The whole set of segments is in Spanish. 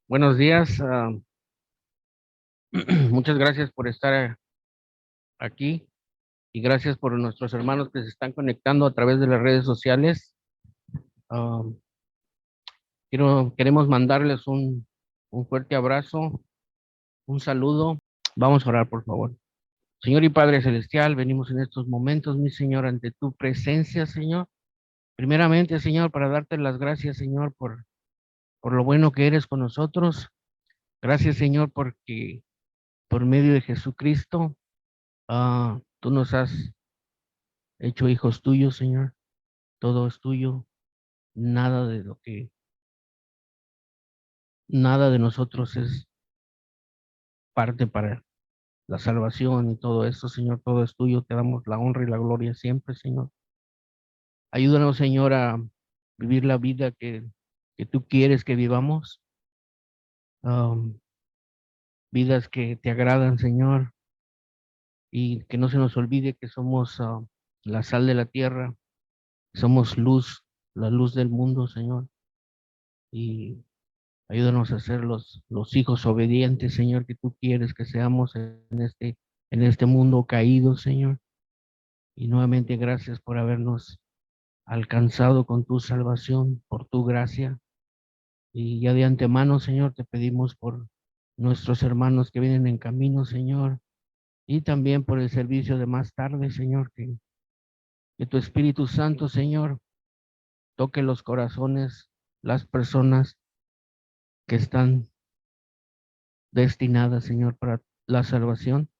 Buenos días. Muchas gracias por estar aquí y gracias por nuestros hermanos que se están conectando a través de las redes sociales. Ah, queremos mandarles un fuerte abrazo, un saludo. Vamos a orar, por favor. Señor y Padre Celestial, venimos en estos momentos, mi Señor, ante tu presencia, Señor. Primeramente, Señor, para darte las gracias, Señor, por lo bueno que eres con nosotros. Gracias, Señor, porque por medio de Jesucristo, tú nos has hecho hijos tuyos, Señor. Todo es tuyo. Nada de lo que, nada de nosotros es parte para la salvación y todo eso, Señor. Todo es tuyo. Te damos la honra y la gloria siempre, Señor. Ayúdanos, Señor, a vivir la vida que tú quieres que vivamos. um, Vidas que te agradan, Señor, y que no se nos olvide que somos la sal de la tierra, somos luz, la luz del mundo, Señor. Y ayúdanos a ser los hijos obedientes, Señor, que tú quieres que seamos en este mundo caído, Señor. Y nuevamente gracias por habernos alcanzado con tu salvación, por tu gracia. Y ya de antemano, Señor, te pedimos por nuestros hermanos que vienen en camino, Señor, y también por el servicio de más tarde, Señor, que tu Espíritu Santo, Señor, toque los corazones, las personas que están destinadas, Señor, para la salvación.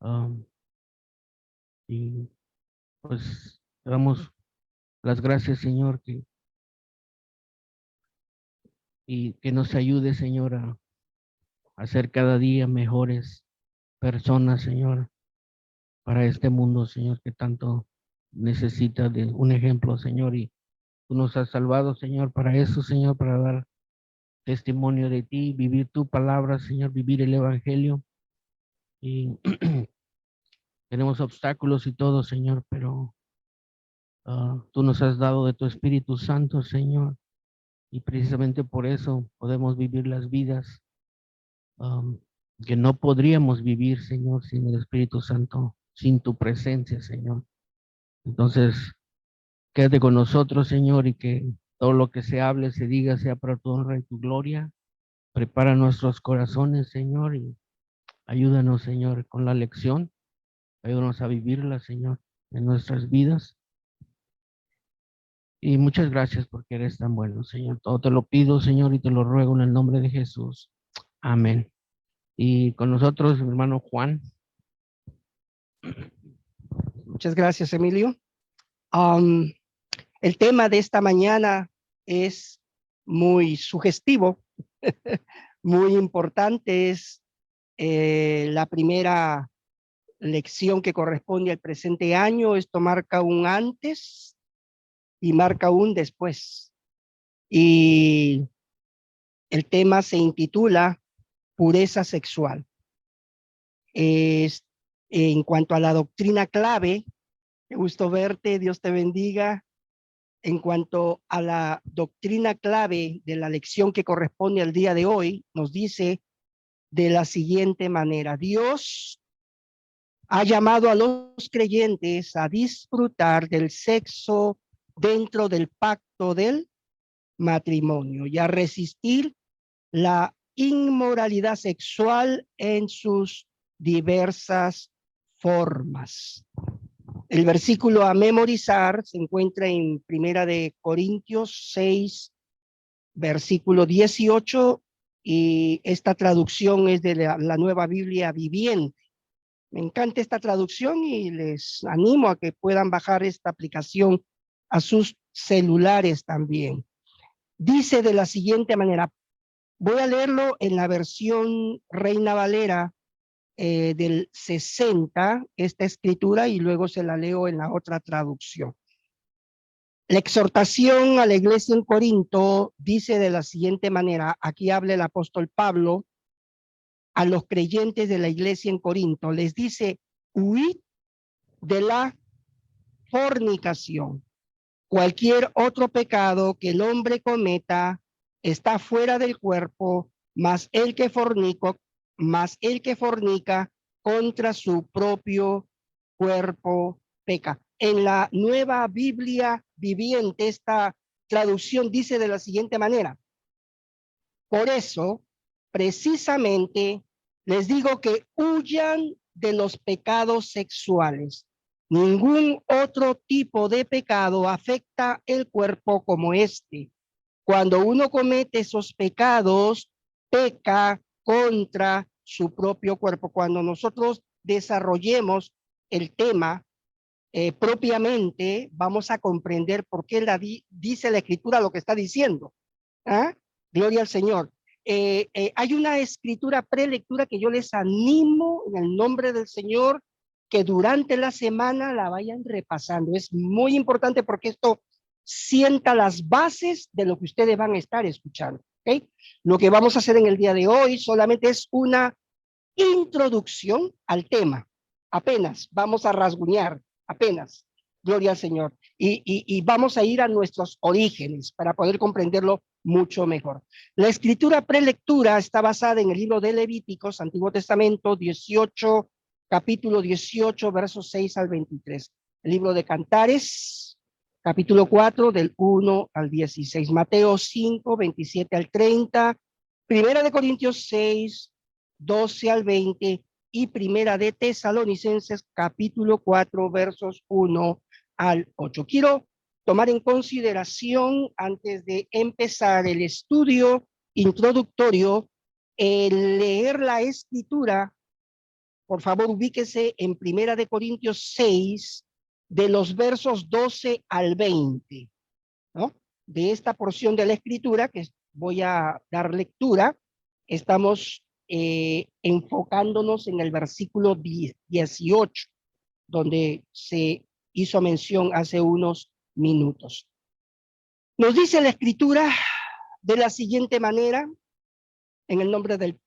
Um, y pues te damos las gracias, Señor, y que nos ayude, Señor, a ser cada día mejores personas, Señor, para este mundo, Señor, que tanto necesita de un ejemplo, Señor, y tú nos has salvado, Señor, para eso, Señor, para dar testimonio de ti, vivir tu palabra, Señor, vivir el evangelio. Y tenemos obstáculos y todo, Señor, pero tú nos has dado de tu Espíritu Santo, Señor, y precisamente por eso podemos vivir las vidas um, que no podríamos vivir, Señor, sin el Espíritu Santo, sin tu presencia, Señor. Entonces, quédate con nosotros, Señor, y que todo lo que se hable, se diga, sea para tu honra y tu gloria. Prepara nuestros corazones, Señor, y ayúdanos, Señor, con la lección. Ayúdanos a vivirla, Señor, en nuestras vidas. Y muchas gracias porque eres tan bueno, Señor. Todo te lo pido, Señor, y te lo ruego en el nombre de Jesús. Amén. Y con nosotros, mi hermano Juan. Muchas gracias, Emilio. Um, el tema de esta mañana es muy sugestivo, muy importante. Es la primera lección que corresponde al presente año. Esto marca un antes y marca un después. Y el tema se intitula Pureza Sexual. Es, en cuanto a la doctrina clave, qué gusto verte, Dios te bendiga. En cuanto a la doctrina clave de la lección que corresponde al día de hoy, nos dice de la siguiente manera: Dios ha llamado a los creyentes a disfrutar del sexo dentro del pacto del matrimonio y a resistir la inmoralidad sexual en sus diversas formas. El versículo a memorizar se encuentra en Primera de Corintios 6, versículo 18, y esta traducción es de la Nueva Biblia Viviente. Me encanta esta traducción y les animo a que puedan bajar esta aplicación a sus celulares también. Dice de la siguiente manera, voy a leerlo en la versión Reina Valera del 60, esta escritura, y luego se la leo en la otra traducción. La exhortación a la iglesia en Corinto dice de la siguiente manera, aquí habla el apóstol Pablo a los creyentes de la iglesia en Corinto, les dice, huid de la fornicación. Cualquier otro pecado que el hombre cometa está fuera del cuerpo, mas el que fornica contra su propio cuerpo peca. En la Nueva Biblia Viviente, esta traducción dice de la siguiente manera: por eso, precisamente, les digo que huyan de los pecados sexuales. Ningún otro tipo de pecado afecta el cuerpo como este. Cuando uno comete esos pecados, peca contra su propio cuerpo. Cuando nosotros desarrollemos el tema propiamente, vamos a comprender por qué dice la Escritura lo que está diciendo. ¿Ah? Gloria al Señor. Hay una escritura prelectura que yo les animo en el nombre del Señor que durante la semana la vayan repasando. Es muy importante porque esto sienta las bases de lo que ustedes van a estar escuchando. ¿Okay? Lo que vamos a hacer en el día de hoy solamente es una introducción al tema. Apenas vamos a rasguñar, apenas. Gloria al Señor. Y vamos a ir a nuestros orígenes para poder comprenderlo mucho mejor. La escritura prelectura está basada en el libro de Levíticos, Antiguo Testamento, capítulo 18, versos 6 al 23. El libro de Cantares, capítulo 4, del 1 al 16. Mateo 5, 27 al 30. Primera de Corintios 6, 12 al 20. Y Primera de Tesalonicenses, capítulo 4, versos 1 al 8. Quiero tomar en consideración, antes de empezar el estudio introductorio, el leer la escritura. Por favor, ubíquese en Primera de Corintios 6, de los versos 12 al 20, ¿no? De esta porción de la escritura que voy a dar lectura, estamos enfocándonos en el versículo 18, donde se hizo mención hace unos minutos. Nos dice la escritura de la siguiente manera, en el nombre del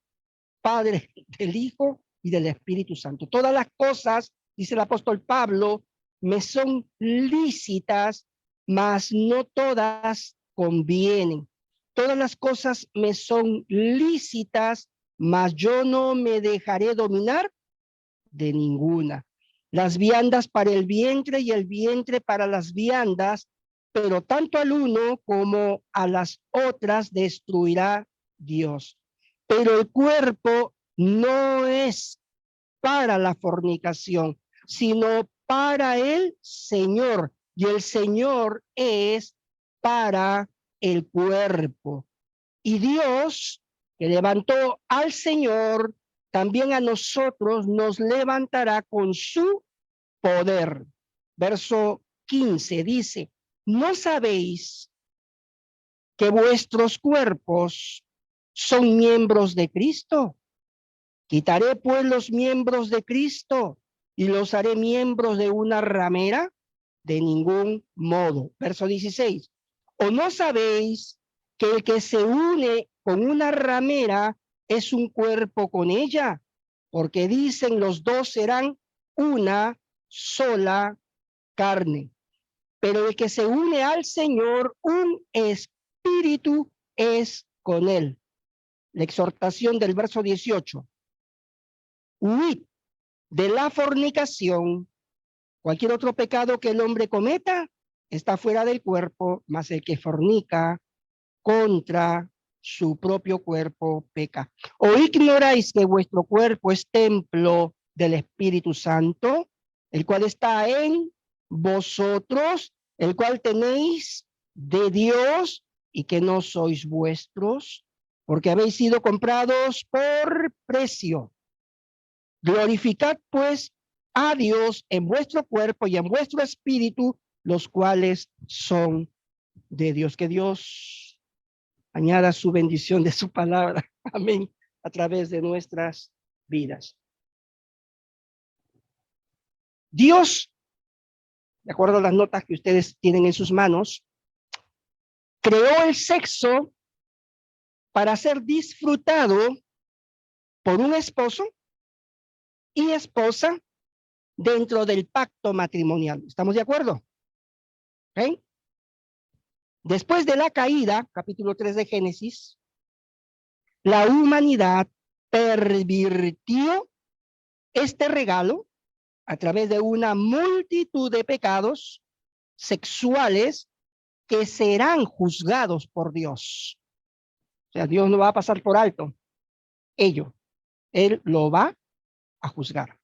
Padre, del Hijo y del Espíritu Santo. Todas las cosas, dice el apóstol Pablo, me son lícitas, mas no todas convienen. Todas las cosas me son lícitas, mas yo no me dejaré dominar de ninguna. Las viandas para el vientre y el vientre para las viandas, pero tanto al uno como a las otras destruirá Dios. Pero el cuerpo no es para la fornicación, sino para el Señor, y el Señor es para el cuerpo. Y Dios, que levantó al Señor, también a nosotros nos levantará con su poder. Verso 15 dice: ¿no sabéis que vuestros cuerpos son miembros de Cristo? Quitaré pues los miembros de Cristo y los haré miembros de una ramera. De ningún modo. Verso 16. ¿O no sabéis que el que se une con una ramera es un cuerpo con ella? Porque dicen, los dos serán una sola carne. Pero el que se une al Señor, un espíritu es con él. La exhortación del verso 18. Huid de la fornicación. Cualquier otro pecado que el hombre cometa está fuera del cuerpo, mas el que fornica contra su propio cuerpo peca. ¿O ignoráis que vuestro cuerpo es templo del Espíritu Santo, el cual está en vosotros, el cual tenéis de Dios y que no sois vuestros, porque habéis sido comprados por precio? Glorificad pues a Dios en vuestro cuerpo y en vuestro espíritu, los cuales son de Dios. Que Dios añada su bendición de su palabra. Amén. A través de nuestras vidas. Dios, de acuerdo a las notas que ustedes tienen en sus manos, creó el sexo para ser disfrutado por un esposo y esposa dentro del pacto matrimonial. ¿Estamos de acuerdo? ¿Okay? Después de la caída, capítulo 3 de Génesis, la humanidad pervirtió este regalo a través de una multitud de pecados sexuales que serán juzgados por Dios. O sea, Dios no va a pasar por alto ello. Él lo va a juzgar.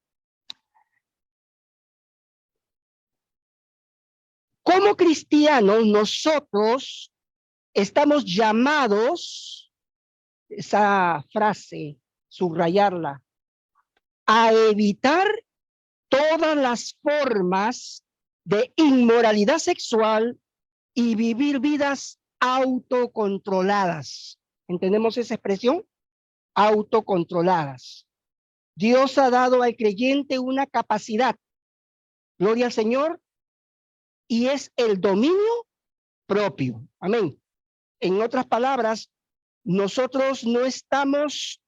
Como cristianos, nosotros estamos llamados, esa frase, subrayarla, a evitar todas las formas de inmoralidad sexual y vivir vidas autocontroladas. ¿Entendemos esa expresión? Autocontroladas. Dios ha dado al creyente una capacidad, gloria al Señor, y es el dominio propio. Amén. En otras palabras, nosotros no estamos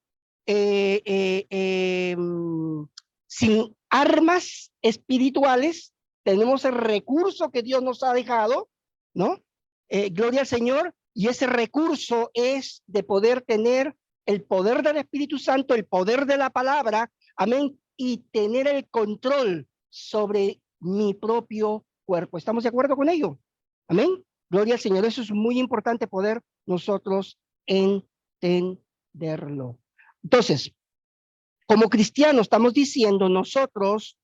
sin armas espirituales, tenemos el recurso que Dios nos ha dejado, ¿no? Gloria al Señor, y ese recurso es de poder tener el poder del Espíritu Santo, el poder de la palabra, amén, y tener el control sobre mi propio cuerpo. ¿Estamos de acuerdo con ello? Amén. Gloria al Señor. Eso es muy importante poder nosotros entenderlo. Entonces, como cristianos estamos diciendo, nosotros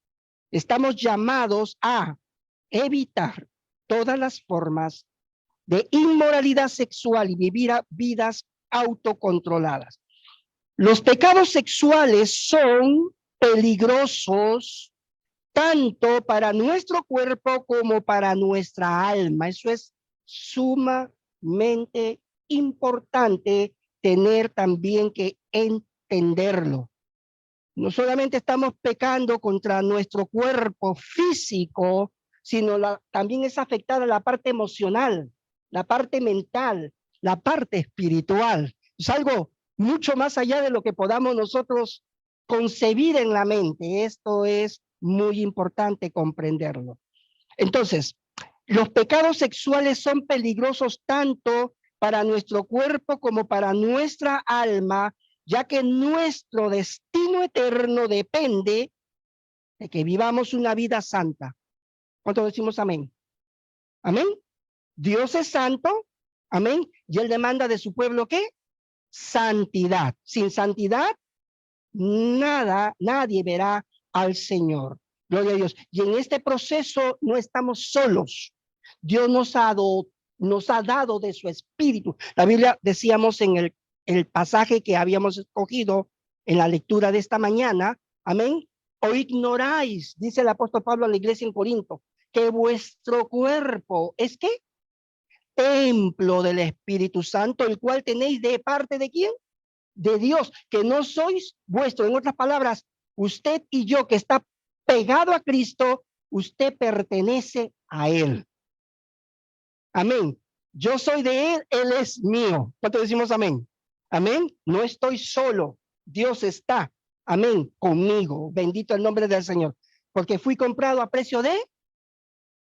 estamos llamados a evitar todas las formas de inmoralidad sexual y vivir vidas autocontroladas. Los pecados sexuales son peligrosos tanto para nuestro cuerpo como para nuestra alma. Eso es sumamente importante tener también que entenderlo. No solamente estamos pecando contra nuestro cuerpo físico, sino también es afectada la parte emocional, la parte mental, la parte espiritual. Es algo mucho más allá de lo que podamos nosotros concebir en la mente. Esto es muy importante comprenderlo. Entonces, los pecados sexuales son peligrosos tanto para nuestro cuerpo como para nuestra alma, ya que nuestro destino eterno depende de que vivamos una vida santa. ¿Cuánto decimos amén? Amén. Dios es santo, amén, y Él demanda de su pueblo ¿qué? Santidad. Sin santidad, nadie verá al Señor. Gloria a Dios. Y en este proceso no estamos solos. Dios nos ha dado de su espíritu. La Biblia, decíamos en el pasaje que habíamos escogido en la lectura de esta mañana, amén, o ignoráis, dice el apóstol Pablo a la iglesia en Corinto, que vuestro cuerpo es ¿qué? Templo del Espíritu Santo, el cual tenéis de parte de ¿quién? De Dios, que no sois vuestro. En otras palabras, usted y yo que está pegado a Cristo, usted pertenece a Él. Amén. Yo soy de Él, Él es mío. ¿Cuánto decimos amén? Amén. No estoy solo. Dios está, amén, conmigo. Bendito el nombre del Señor. Porque fui comprado a precio de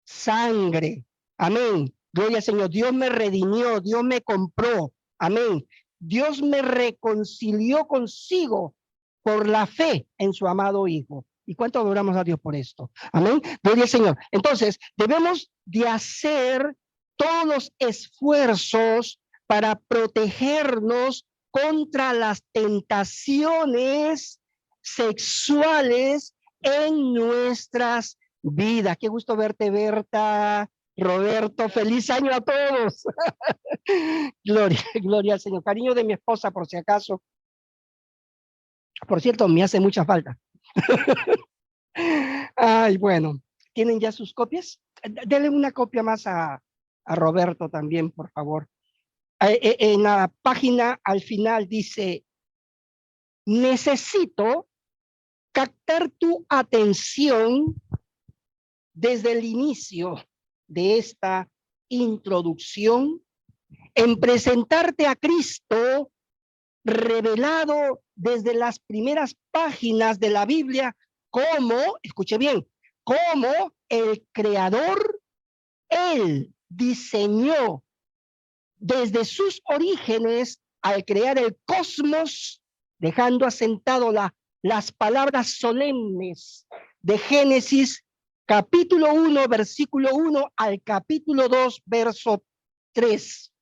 sangre. Amén. Gloria al Señor. Dios me redimió, Dios me compró. Amén. Dios me reconcilió consigo por la fe en su amado Hijo. ¿Y cuánto adoramos a Dios por esto? Amén. Gloria al Señor. Entonces, debemos de hacer todos los esfuerzos para protegernos contra las tentaciones sexuales en nuestras vidas. Qué gusto verte, Berta, Roberto. Feliz año a todos. Gloria al Señor. Cariño de mi esposa, por si acaso. Por cierto, me hace mucha falta. Ay, bueno. ¿Tienen ya sus copias? Denle una copia más a Roberto también, por favor. En la página al final dice, necesito captar tu atención desde el inicio de esta introducción en presentarte a Cristo revelado desde las primeras páginas de la Biblia como, escuche bien, como el creador. Él diseñó desde sus orígenes al crear el cosmos, dejando asentado las palabras solemnes de Génesis capítulo 1, versículo 1 al capítulo 2, verso 3.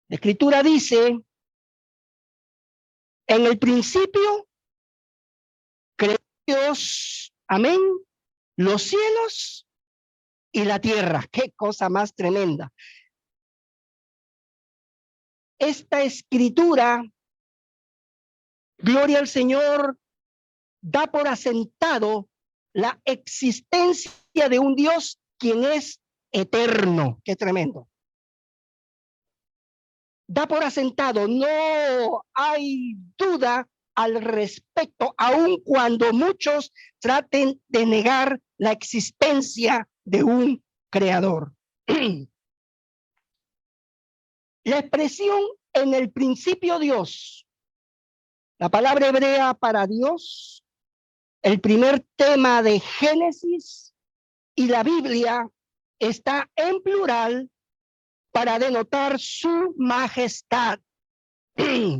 La Escritura dice, en el principio creó Dios, amén, los cielos y la tierra. Qué cosa más tremenda. Esta escritura, gloria al Señor, da por asentado la existencia de un Dios quien es eterno. Qué tremendo. Da por asentado, no hay duda al respecto, aun cuando muchos traten de negar la existencia de un creador. La expresión en el principio Dios, la palabra hebrea para Dios, el primer tema de Génesis y la Biblia está en plural para denotar su majestad.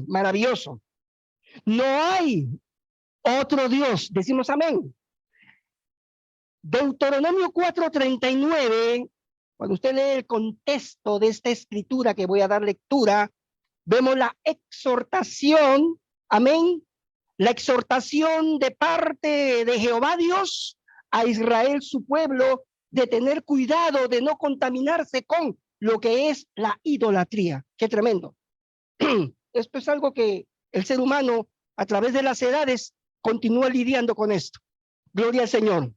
Maravilloso. No hay otro Dios. Decimos amén. Deuteronomio 4:39, cuando usted lee el contexto de esta escritura que voy a dar lectura, vemos la exhortación, amén, la exhortación de parte de Jehová Dios a Israel, su pueblo, de tener cuidado de no contaminarse con lo que es la idolatría. Qué tremendo. Esto es algo que el ser humano a través de las edades continúa lidiando con esto. Gloria al Señor.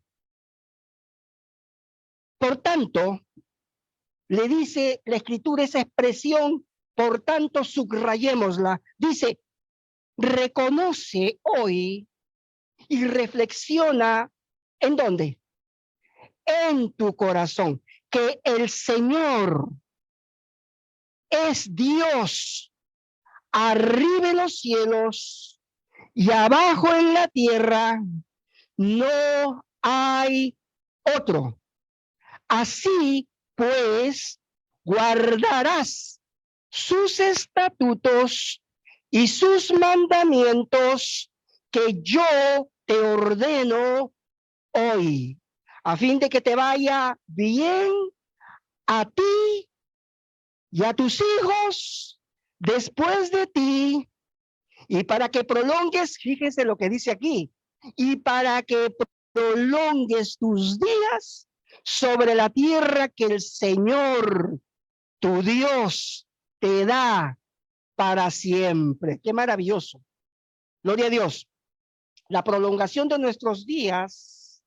Por tanto, le dice la Escritura esa expresión, por tanto subrayémosla. Dice, reconoce hoy y reflexiona ¿en dónde? En tu corazón, que el Señor es Dios arriba en los cielos y abajo en la tierra no hay otro. Así pues, guardarás sus estatutos y sus mandamientos que yo te ordeno hoy, a fin de que te vaya bien a ti y a tus hijos después de ti, y para que prolongues, fíjese lo que dice aquí, y para que prolongues tus días sobre la tierra que el Señor, tu Dios, te da para siempre. Qué maravilloso. Gloria a Dios. La prolongación de nuestros días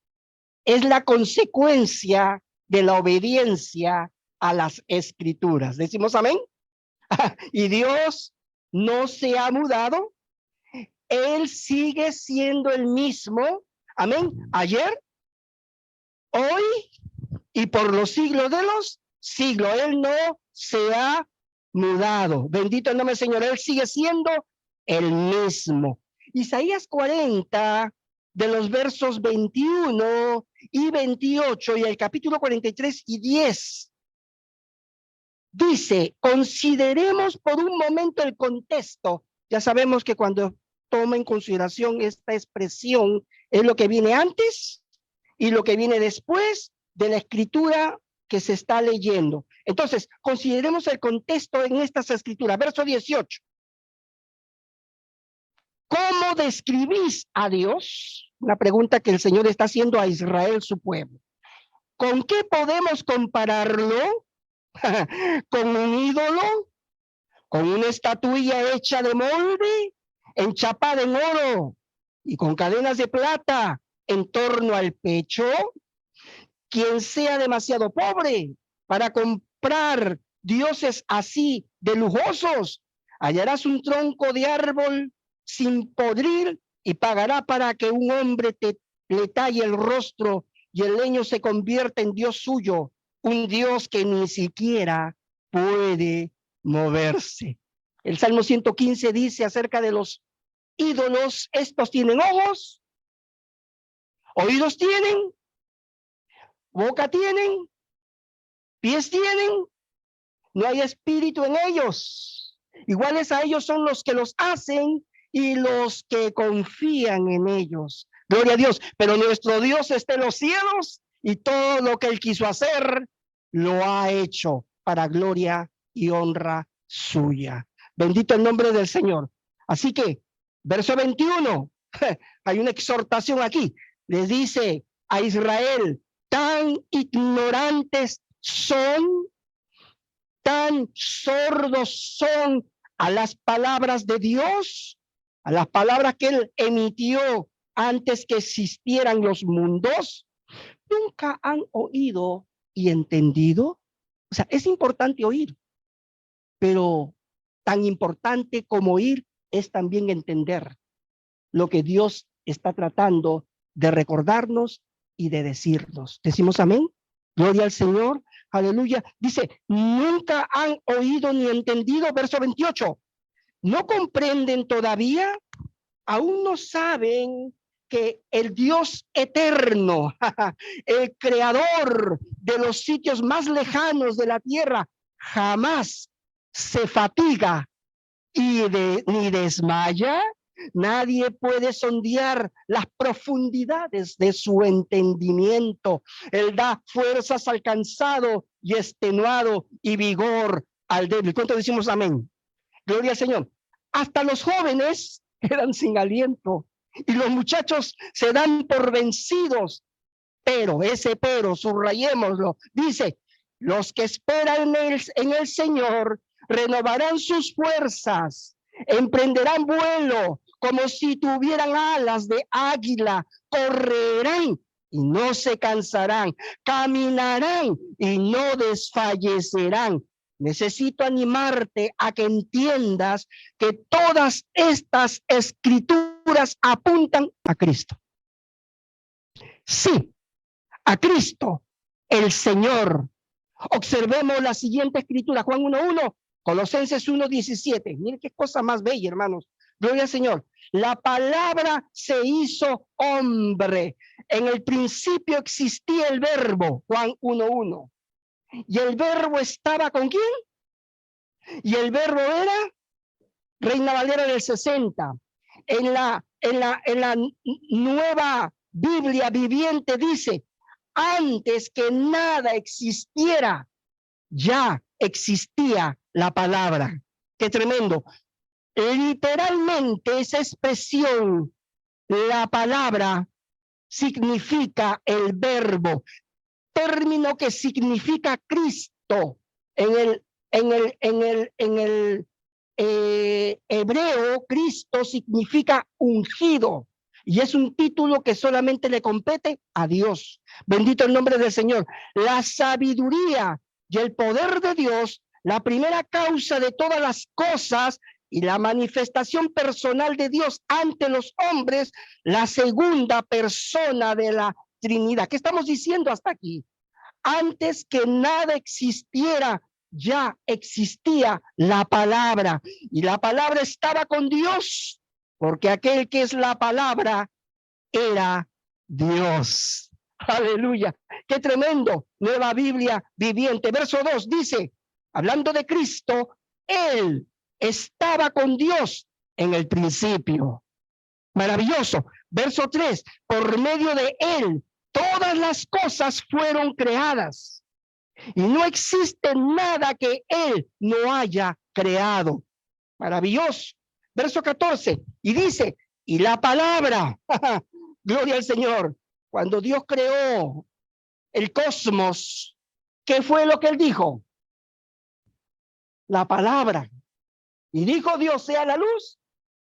es la consecuencia de la obediencia a las Escrituras. ¿Decimos amén? Y Dios no se ha mudado. Él sigue siendo el mismo. Amén. Ayer, hoy y por los siglos de los siglos. Él no se ha mudado. Bendito el nombre del Señor. Él sigue siendo el mismo. Isaías 40, de los versos 21 y 28 y el capítulo 43 y 10. Dice, consideremos por un momento el contexto. Ya sabemos que cuando toma en consideración esta expresión es lo que viene antes y lo que viene después de la escritura que se está leyendo. Entonces, consideremos el contexto en estas escrituras. Verso 18. ¿Cómo describís a Dios? Una pregunta que el Señor está haciendo a Israel, su pueblo. ¿Con qué podemos compararlo? ¿Con un ídolo? ¿Con una estatuilla hecha de molde, enchapada en oro y con cadenas de plata en torno al pecho? Quien sea demasiado pobre para comprar dioses así de lujosos, hallarás un tronco de árbol sin podrir y pagará para que un hombre le talle el rostro y el leño se convierta en Dios suyo, un Dios que ni siquiera puede moverse. El Salmo 115 dice acerca de los ídolos, estos tienen ojos, oídos tienen, boca tienen, pies tienen, no hay espíritu en ellos. Iguales a ellos son los que los hacen y los que confían en ellos. Gloria a Dios. Pero nuestro Dios está en los cielos y todo lo que Él quiso hacer, lo ha hecho para gloria y honra suya. Bendito el nombre del Señor. Así que, verso 21, hay una exhortación aquí. Les dice a Israel, tan ignorantes son, tan sordos son a las palabras de Dios, a las palabras que Él emitió antes que existieran los mundos. Nunca han oído y entendido. O sea, es importante oír, pero tan importante como oír es también entender lo que Dios está tratando de recordarnos y de decirnos. ¿Decimos amén? Gloria al Señor. Aleluya. Dice, nunca han oído ni entendido. Verso 28. ¿No comprenden todavía? ¿Aún no saben que el Dios eterno, el creador de los sitios más lejanos de la tierra, jamás se fatiga ni desmaya? Nadie puede sondear las profundidades de su entendimiento. Él da fuerzas al cansado y extenuado y vigor al débil. ¿Cuánto decimos amén? Gloria al Señor. Hasta los jóvenes quedan sin aliento y los muchachos se dan por vencidos. Pero, ese pero, subrayémoslo, dice, los que esperan en el Señor renovarán sus fuerzas, emprenderán vuelo como si tuvieran alas de águila, correrán y no se cansarán, caminarán y no desfallecerán. Necesito animarte a que entiendas que todas estas escrituras apuntan a Cristo. Sí, a Cristo, el Señor. Observemos la siguiente escritura, Juan 1:1, Colosenses 1:17. Miren qué cosa más bella, hermanos. Gloria al Señor. La palabra se hizo hombre. En el principio existía el verbo, Juan 1:1. Y el verbo estaba ¿con quién? Y el verbo era Reina Valera del 60. En la nueva Biblia viviente dice, antes que nada existiera, ya existía la palabra. Qué tremendo. Literalmente esa expresión, la palabra, significa el verbo, término que significa Cristo. En el hebreo, Cristo significa ungido. Y es un título que solamente le compete a Dios. Bendito el nombre del Señor. La sabiduría y el poder de Dios, la primera causa de todas las cosas y la manifestación personal de Dios ante los hombres, la segunda persona de la Trinidad. ¿Qué estamos diciendo hasta aquí? Antes que nada existiera, ya existía la palabra. Y la palabra estaba con Dios, porque aquel que es la palabra era Dios. Aleluya. Qué tremendo. Nueva Biblia viviente. Verso 2 dice, hablando de Cristo, Él estaba con Dios en el principio. Maravilloso. Verso 3, por medio de Él, todas las cosas fueron creadas. Y no existe nada que Él no haya creado. Maravilloso. Verso 14, y dice, y la palabra, gloria al Señor, cuando Dios creó el cosmos, ¿qué fue lo que Él dijo? La palabra. Y dijo Dios, sea la luz,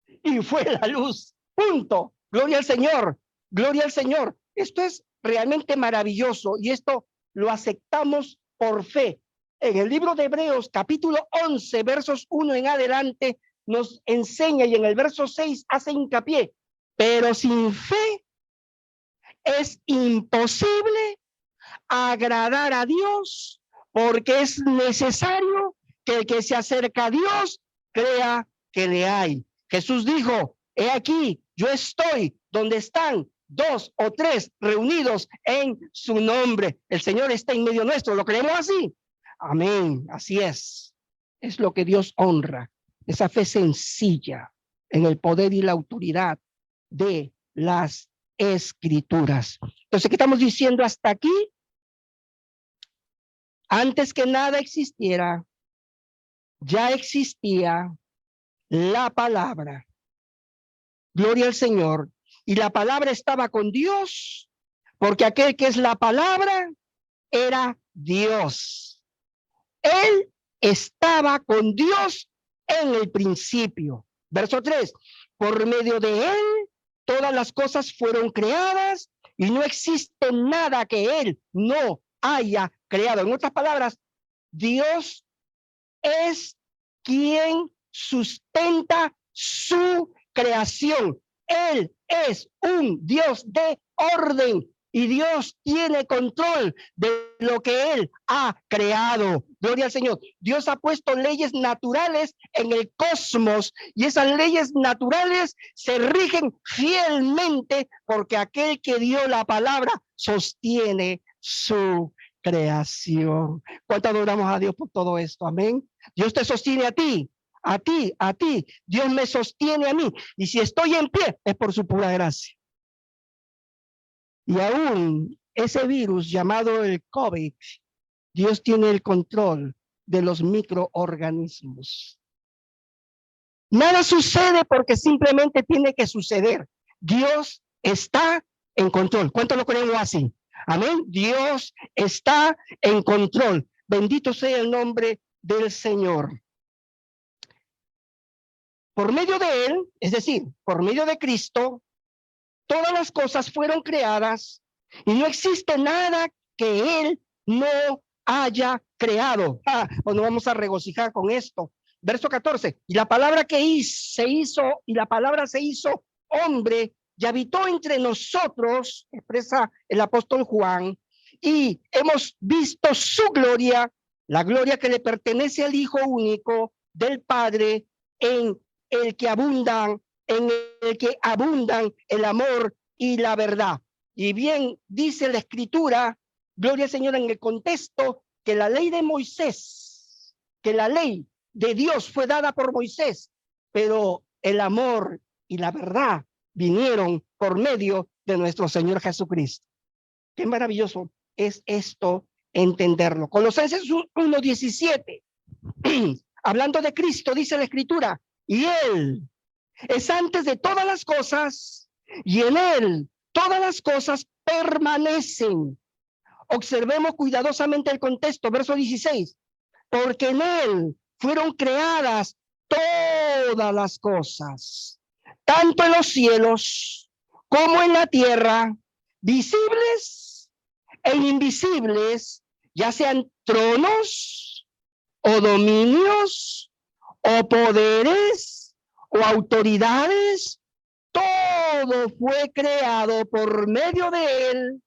y fue la luz. Punto. Gloria al Señor. Gloria al Señor. Esto es realmente maravilloso y esto lo aceptamos por fe. En el libro de Hebreos, capítulo 11, versos 1 en adelante, nos enseña y en el verso 6 hace hincapié, pero sin fe es imposible agradar a Dios, porque es necesario que el que se acerca a Dios crea que le hay. Jesús dijo, he aquí, yo estoy donde están 2 o 3 reunidos en su nombre. El Señor está en medio nuestro. ¿Lo creemos así? Amén, así es. Es lo que Dios honra, esa fe sencilla en el poder y la autoridad de las Escrituras. Entonces, ¿qué estamos diciendo hasta aquí? Antes que nada existiera, ya existía la palabra. Gloria al Señor. Y la palabra estaba con Dios, porque aquel que es la palabra era Dios. Él estaba con Dios en el principio. Verso 3. Por medio de él, todas las cosas fueron creadas y no existe nada que él no haya creado. En otras palabras, Dios es quien sustenta su creación. Él es un Dios de orden y Dios tiene control de lo que Él ha creado. Gloria al Señor. Dios ha puesto leyes naturales en el cosmos y esas leyes naturales se rigen fielmente porque aquel que dio la palabra sostiene su creación. ¿Cuánto adoramos a Dios por todo esto? Amén. Dios te sostiene a ti, a ti, a ti. Dios me sostiene a mí. Y si estoy en pie, es por su pura gracia. Y aún ese virus llamado el COVID, Dios tiene el control de los microorganismos. Nada sucede porque simplemente tiene que suceder. Dios está en control. ¿Cuánto lo creemos así? Amén. Dios está en control. Bendito sea el nombre del Señor. Por medio de Él, es decir, por medio de Cristo, todas las cosas fueron creadas y no existe nada que Él no haya creado. Pues nos vamos a regocijar con esto. Verso 14. Y la palabra se hizo hombre y habitó entre nosotros, expresa el apóstol Juan, y hemos visto su gloria, la gloria que le pertenece al Hijo único del Padre, en el que abundan el amor y la verdad. Y bien dice la Escritura, gloria al Señor, en el contexto que la ley de Moisés, que la ley de Dios fue dada por Moisés, pero el amor y la verdad vinieron por medio de nuestro Señor Jesucristo. Qué maravilloso es esto, entenderlo. Colosenses 1:17, hablando de Cristo, dice la Escritura, y Él es antes de todas las cosas, y en Él todas las cosas permanecen. Observemos cuidadosamente el contexto, verso 16, porque en Él fueron creadas todas las cosas, tanto en los cielos como en la tierra, visibles e invisibles, ya sean tronos o dominios o poderes o autoridades, todo fue creado por medio de Él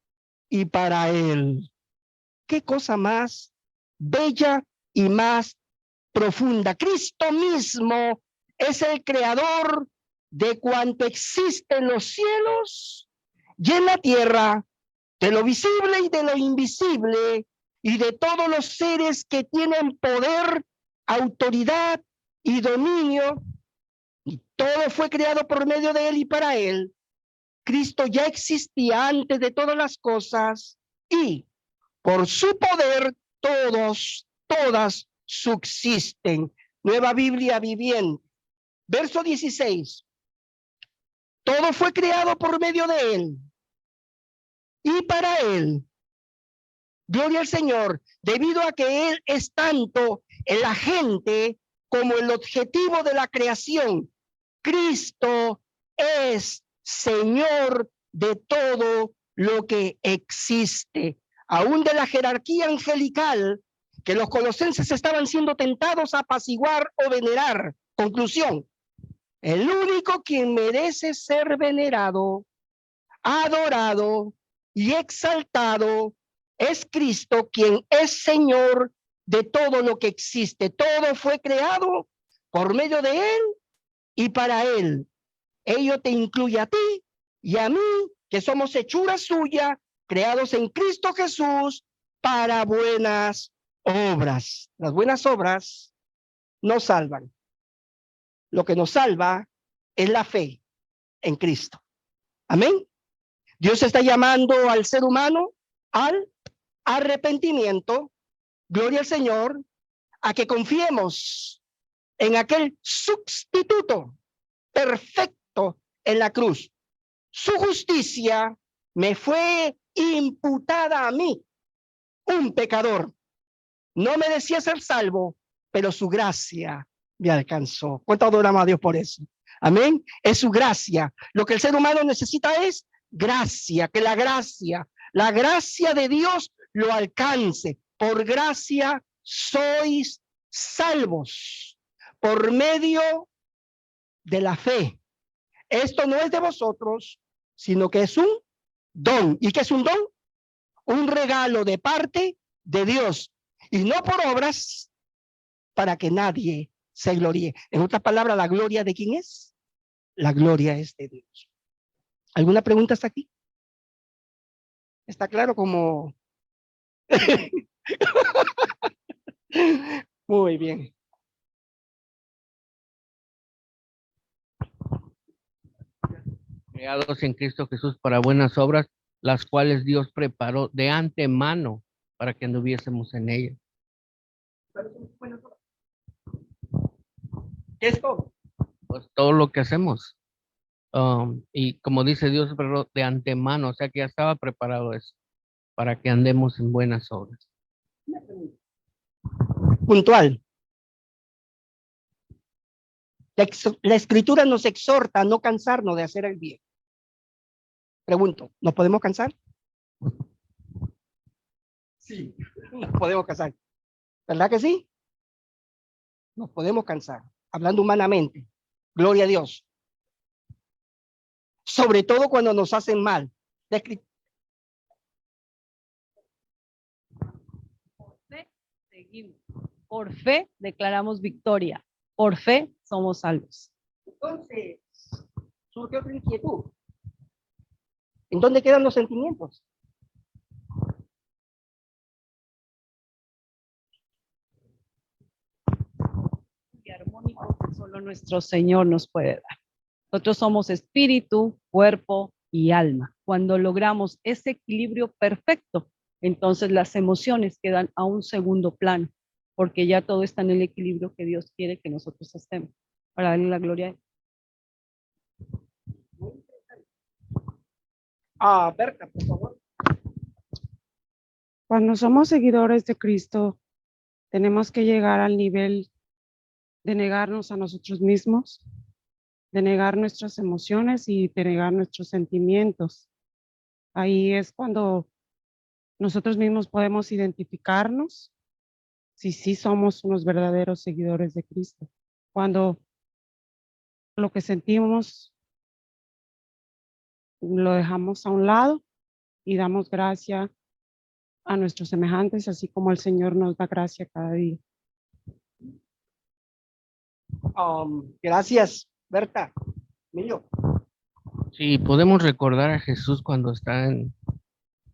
y para Él. Qué cosa más bella y más profunda. Cristo mismo es el creador de cuanto existe en los cielos y en la tierra, de lo visible y de lo invisible, y de todos los seres que tienen poder, autoridad y dominio. Y todo fue creado por medio de Él y para Él. Cristo ya existía antes de todas las cosas y por su poder todas subsisten. Nueva Biblia Viviente. Verso 16. Todo fue creado por medio de Él y para Él. Gloria al Señor, debido a que Él es tanto el agente como el objetivo de la creación. Cristo es Señor de todo lo que existe, aún de la jerarquía angelical que los colosenses estaban siendo tentados a apaciguar o venerar. Conclusión: el único quien merece ser venerado, adorado y exaltado es Cristo, quien es Señor de todo lo que existe. Todo fue creado por medio de Él y para Él. Ello te incluye a ti y a mí, que somos hechura suya, creados en Cristo Jesús para buenas obras. Las buenas obras no salvan. Lo que nos salva es la fe en Cristo. Amén. Dios está llamando al ser humano al arrepentimiento. Gloria al Señor, a que confiemos en aquel sustituto perfecto en la cruz. Su justicia me fue imputada a mí, un pecador. No merecía ser salvo, pero su gracia me alcanzó. ¿Cuánto adoramos a Dios por eso? Amén. Es su gracia. Lo que el ser humano necesita es gracia, que la gracia de Dios lo alcance. Por gracia sois salvos por medio de la fe. Esto no es de vosotros, sino que es un don. ¿Y qué es un don? Un regalo de parte de Dios. Y no por obras, para que nadie se gloríe. En otras palabras, ¿la gloria de quién es? La gloria es de Dios. ¿Alguna pregunta hasta aquí? ¿Está claro como? Muy bien. Creados en Cristo Jesús para buenas obras, las cuales Dios preparó de antemano para que anduviésemos en ellas. ¿Qué es todo? Pues todo lo que hacemos. Y como dice Dios, pero de antemano, o sea que ya estaba preparado eso, para que andemos en buenas obras. Puntual. La escritura nos exhorta a no cansarnos de hacer el bien. Pregunto, ¿nos podemos cansar? Sí, nos podemos cansar. ¿Verdad que sí? Nos podemos cansar, hablando humanamente. Gloria a Dios. Sobre todo cuando nos hacen mal. Por fe seguimos. Por fe declaramos victoria. Por fe somos salvos. Entonces, surge otra inquietud. ¿En dónde quedan los sentimientos? Y armónico que solo nuestro Señor nos puede dar. Nosotros somos espíritu, cuerpo y alma. Cuando logramos ese equilibrio perfecto, entonces las emociones quedan a un segundo plano, porque ya todo está en el equilibrio que Dios quiere que nosotros estemos, para darle la gloria a Él. Berta, por favor. Cuando somos seguidores de Cristo, tenemos que llegar al nivel de negarnos a nosotros mismos, de negar nuestras emociones y de negar nuestros sentimientos. Ahí es cuando nosotros mismos podemos identificarnos si sí somos unos verdaderos seguidores de Cristo. Cuando lo que sentimos lo dejamos a un lado y damos gracia a nuestros semejantes, así como el Señor nos da gracia cada día. Gracias, Berta. Emilio. Sí, podemos recordar a Jesús cuando está en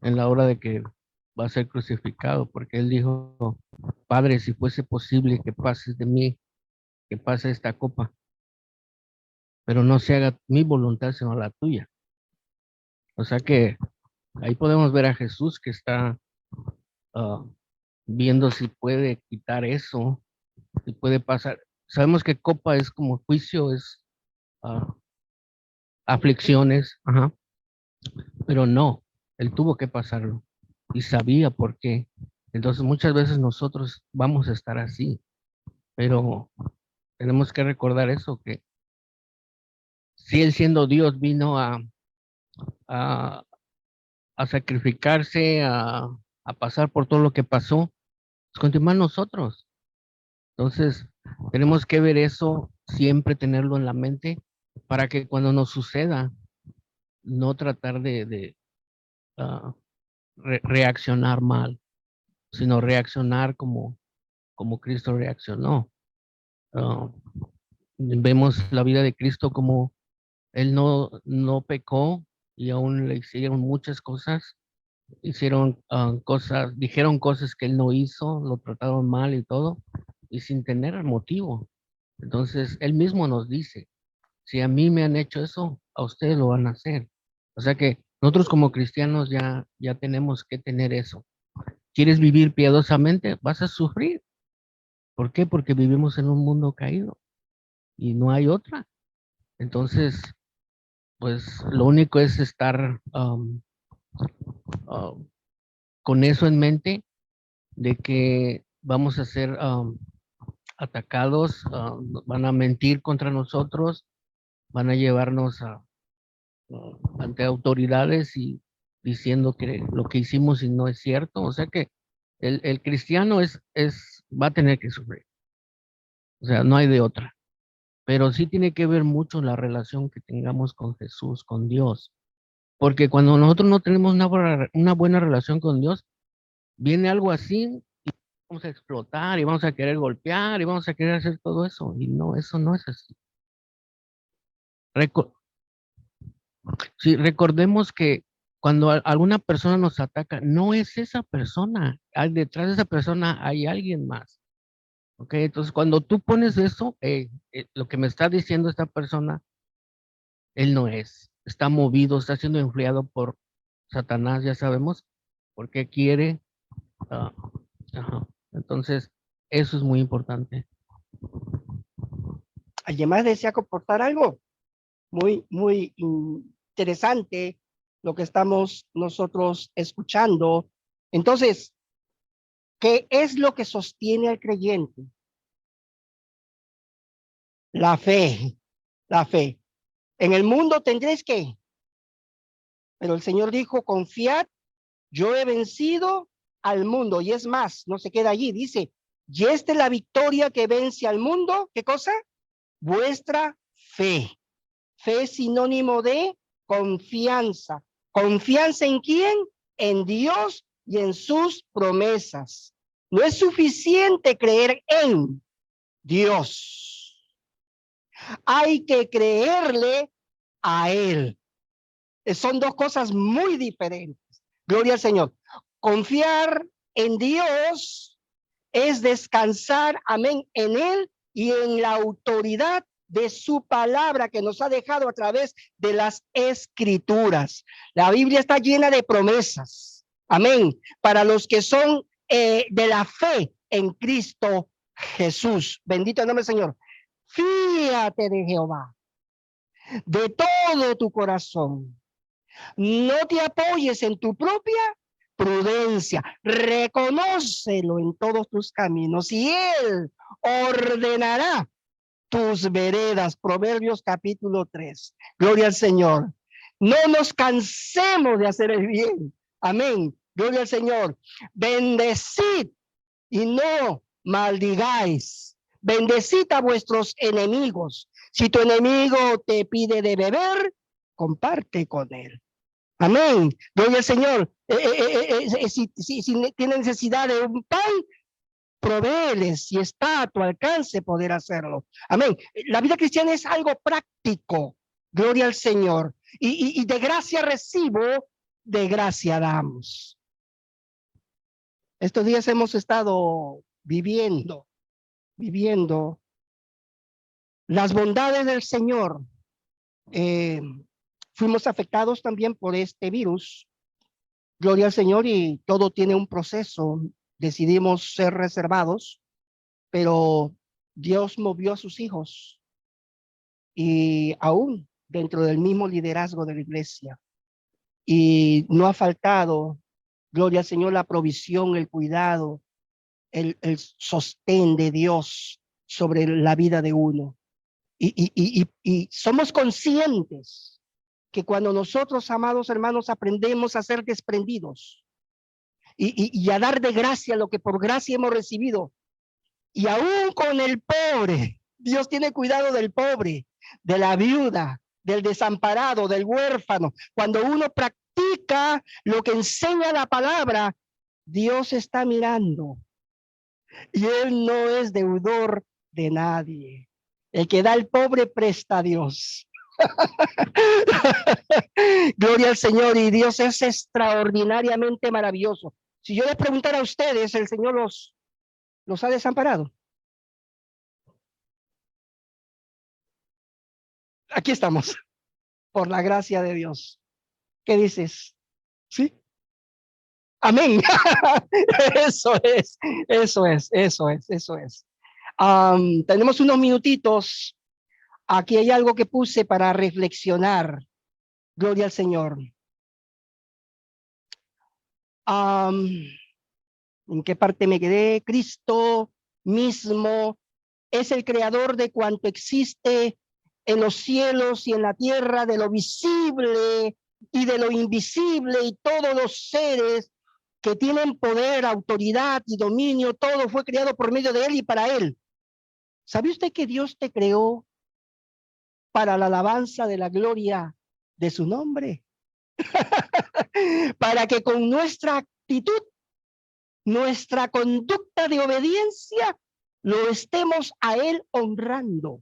la hora de que va a ser crucificado, porque él dijo, Padre, si fuese posible que pases de mí, que pase esta copa, pero no se haga mi voluntad sino la tuya. O sea que ahí podemos ver a Jesús que está viendo si puede quitar eso, si puede pasar. Sabemos que copa es como juicio, es aflicciones, ajá, pero no, él tuvo que pasarlo y sabía por qué. Entonces muchas veces nosotros vamos a estar así, pero tenemos que recordar eso, que si él siendo Dios vino a, a sacrificarse, a pasar por todo lo que pasó, pues continuar nosotros. Entonces, tenemos que ver eso, siempre tenerlo en la mente, para que cuando nos suceda, no tratar de reaccionar mal, sino reaccionar como Cristo reaccionó. Ah, Vemos la vida de Cristo como Él no pecó y aún le hicieron muchas cosas, hicieron cosas, dijeron cosas que él no hizo, lo trataron mal y todo, y sin tener motivo. Entonces, él mismo nos dice, si a mí me han hecho eso, a ustedes lo van a hacer. O sea que nosotros como cristianos ya tenemos que tener eso. ¿Quieres vivir piadosamente? Vas a sufrir. ¿Por qué? Porque vivimos en un mundo caído y no hay otra. Entonces, pues lo único es estar um, con eso en mente de que vamos a ser atacados, van a mentir contra nosotros, van a llevarnos ante autoridades y diciendo que lo que hicimos y no es cierto. O sea que el cristiano va a tener que sufrir. O sea, no hay de otra. Pero sí tiene que ver mucho la relación que tengamos con Jesús, con Dios. Porque cuando nosotros no tenemos una buena relación con Dios, viene algo así, vamos a explotar y vamos a querer golpear y vamos a querer hacer todo eso. Y no, eso no es así. Reco- sí, recordemos que cuando alguna persona nos ataca, no es esa persona. Detrás de esa persona hay alguien más. ¿Ok? Entonces, cuando tú pones eso, lo que me está diciendo esta persona, él no es. Está movido, está siendo enfriado por Satanás, ya sabemos, porque quiere. ah, ajá. Entonces, eso es muy importante. ¿Alguien más desea comportar algo? Muy interesante lo que estamos nosotros escuchando. Entonces, ¿qué es lo que sostiene al creyente? La fe, la fe. En el mundo tendréis que, pero el Señor dijo, confiad, yo he vencido al mundo. Y es más, no se queda allí, dice, y esta es la victoria que vence al mundo. ¿Qué cosa? Vuestra fe. Fe es sinónimo de confianza. ¿Confianza en quién? En Dios y en sus promesas. No es suficiente creer en Dios. Hay que creerle a Él. Son dos cosas muy diferentes. Gloria al Señor. Confiar en Dios es descansar, amén, en Él y en la autoridad de su palabra que nos ha dejado a través de las escrituras. La Biblia está llena de promesas, amén, para los que son de la fe en Cristo Jesús. Bendito el nombre del Señor. Fíate de Jehová de todo tu corazón. No te apoyes en tu propia prudencia. Reconócelo en todos tus caminos y Él ordenará tus veredas. Proverbios capítulo 3. Gloria al Señor. No nos cansemos de hacer el bien. Amén. Gloria al Señor. Bendecid y no maldigáis. Bendecid a vuestros enemigos. Si tu enemigo te pide de beber, comparte con él. Amén. Gloria al Señor. Si tiene necesidad de un pan, provéeles. Si está a tu alcance poder hacerlo. Amén. La vida cristiana es algo práctico. Gloria al Señor. Y de gracia recibo, de gracia damos. Estos días hemos estado viviendo las bondades del Señor. Fuimos afectados también por este virus. Gloria al Señor, y todo tiene un proceso. Decidimos ser reservados, pero Dios movió a sus hijos y aún dentro del mismo liderazgo de la iglesia. Y no ha faltado, gloria al Señor, la provisión, el cuidado, el sostén de Dios sobre la vida de uno. Y somos conscientes que cuando nosotros, amados hermanos, aprendemos a ser desprendidos y a dar de gracia lo que por gracia hemos recibido, y aún con el pobre, Dios tiene cuidado del pobre, de la viuda, del desamparado, del huérfano. Cuando uno practica lo que enseña la palabra, Dios está mirando y Él no es deudor de nadie. El que da al pobre presta a Dios. Gloria al Señor, y Dios es extraordinariamente maravilloso. Si yo les preguntara a ustedes, ¿el Señor los ha desamparado? Aquí estamos, por la gracia de Dios. ¿Qué dices? ¿Sí? Amén. Eso es, eso es, eso es, eso es. Tenemos unos minutitos. Aquí hay algo que puse para reflexionar. Gloria al Señor. ¿En qué parte me quedé? Cristo mismo es el creador de cuanto existe en los cielos y en la tierra, de lo visible y de lo invisible, y todos los seres que tienen poder, autoridad y dominio, todo fue creado por medio de él y para él. ¿Sabe usted que Dios te creó para la alabanza de la gloria de su nombre? Para que con nuestra actitud, nuestra conducta de obediencia, lo estemos a él honrando.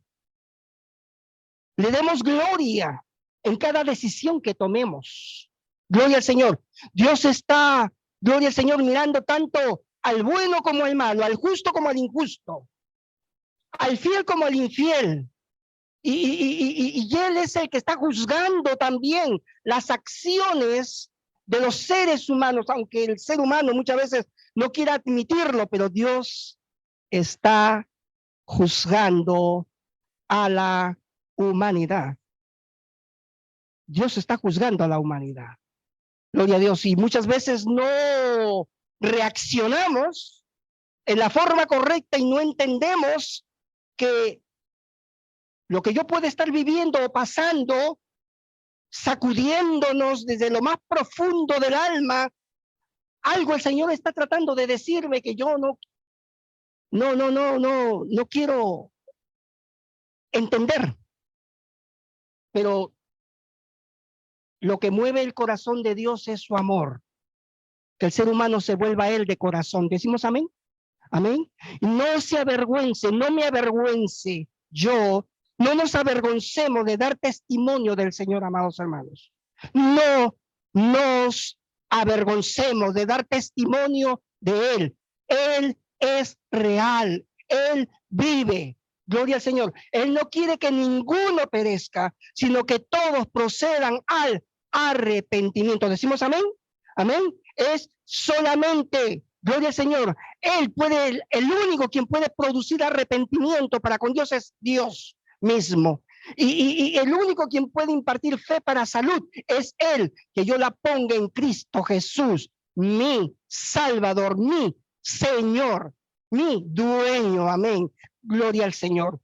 Le demos gloria en cada decisión que tomemos. Gloria al Señor. Dios está, gloria al Señor, mirando tanto al bueno como al malo, al justo como al injusto, al fiel como al infiel. Y Él es el que está juzgando también las acciones de los seres humanos, aunque el ser humano muchas veces no quiera admitirlo, pero Dios está juzgando a la humanidad. Dios está juzgando a la humanidad. Gloria a Dios. Y muchas veces no reaccionamos en la forma correcta y no entendemos que lo que yo puedo estar viviendo o pasando, sacudiéndonos desde lo más profundo del alma, algo el Señor está tratando de decirme que yo no quiero entender. Pero lo que mueve el corazón de Dios es su amor. Que el ser humano se vuelva a él de corazón. ¿Decimos amén? Amén. No se avergüence, no me avergüence yo. No nos avergoncemos de dar testimonio del Señor, amados hermanos. No nos avergoncemos de dar testimonio de Él. Él es real. Él vive. Gloria al Señor. Él no quiere que ninguno perezca, sino que todos procedan al arrepentimiento. ¿Decimos amén? Amén. Es solamente, gloria al Señor, Él puede, el único quien puede producir arrepentimiento para con Dios es Dios mismo. Y el único quien puede impartir fe para salud es Él, que yo la ponga en Cristo Jesús, mi Salvador, mi Señor, mi dueño. Amén. Gloria al Señor.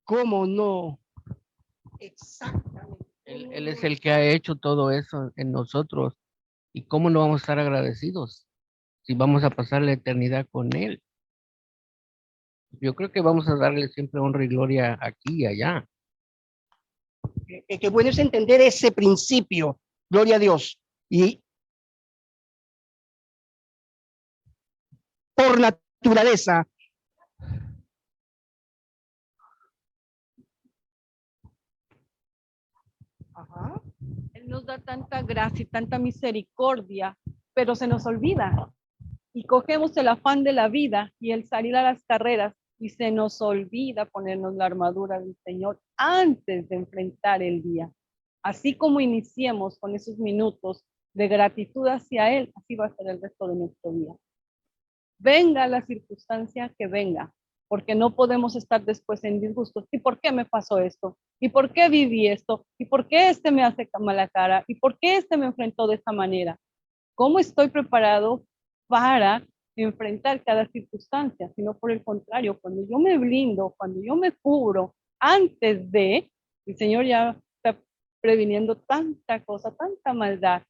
¿Cómo no? Exactamente. Él es el que ha hecho todo eso en nosotros. ¿Y cómo no vamos a estar agradecidos si vamos a pasar la eternidad con Él? Yo creo que vamos a darle siempre honra y gloria aquí y allá. Qué bueno es entender ese principio. Gloria a Dios. Y por naturaleza, ajá, Él nos da tanta gracia y tanta misericordia, pero se nos olvida. Y cogemos el afán de la vida y el salir a las carreras y se nos olvida ponernos la armadura del Señor antes de enfrentar el día. Así como iniciemos con esos minutos de gratitud hacia Él, así va a ser el resto de nuestro día. Venga la circunstancia que venga, porque no podemos estar después en disgustos. ¿Y por qué me pasó esto? ¿Y por qué viví esto? ¿Y por qué este me hace mala cara? ¿Y por qué este me enfrentó de esta manera? ¿Cómo estoy preparado para enfrentar cada circunstancia? Sino por el contrario, cuando yo me blindo, cuando yo me cubro antes de, el Señor ya está previniendo tanta cosa, tanta maldad,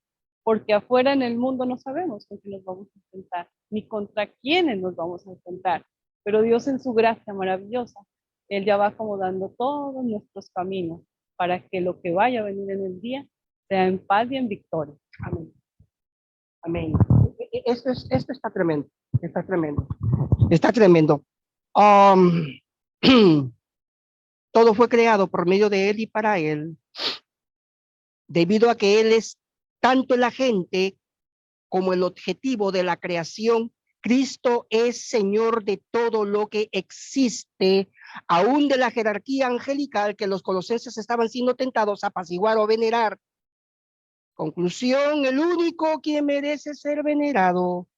porque afuera en el mundo no sabemos con quién nos vamos a enfrentar, ni contra quiénes nos vamos a enfrentar. Pero Dios en su gracia maravillosa, Él ya va acomodando todos nuestros caminos para que lo que vaya a venir en el día sea en paz y en victoria. Amén. Amén. Esto está tremendo. Está tremendo. Está tremendo. Todo fue creado por medio de Él y para Él. Debido a que Él es tanto el agente como el objetivo de la creación, Cristo es Señor de todo lo que existe, aún de la jerarquía angelical que los colosenses estaban siendo tentados a apaciguar o venerar. Conclusión, el único quien merece ser venerado,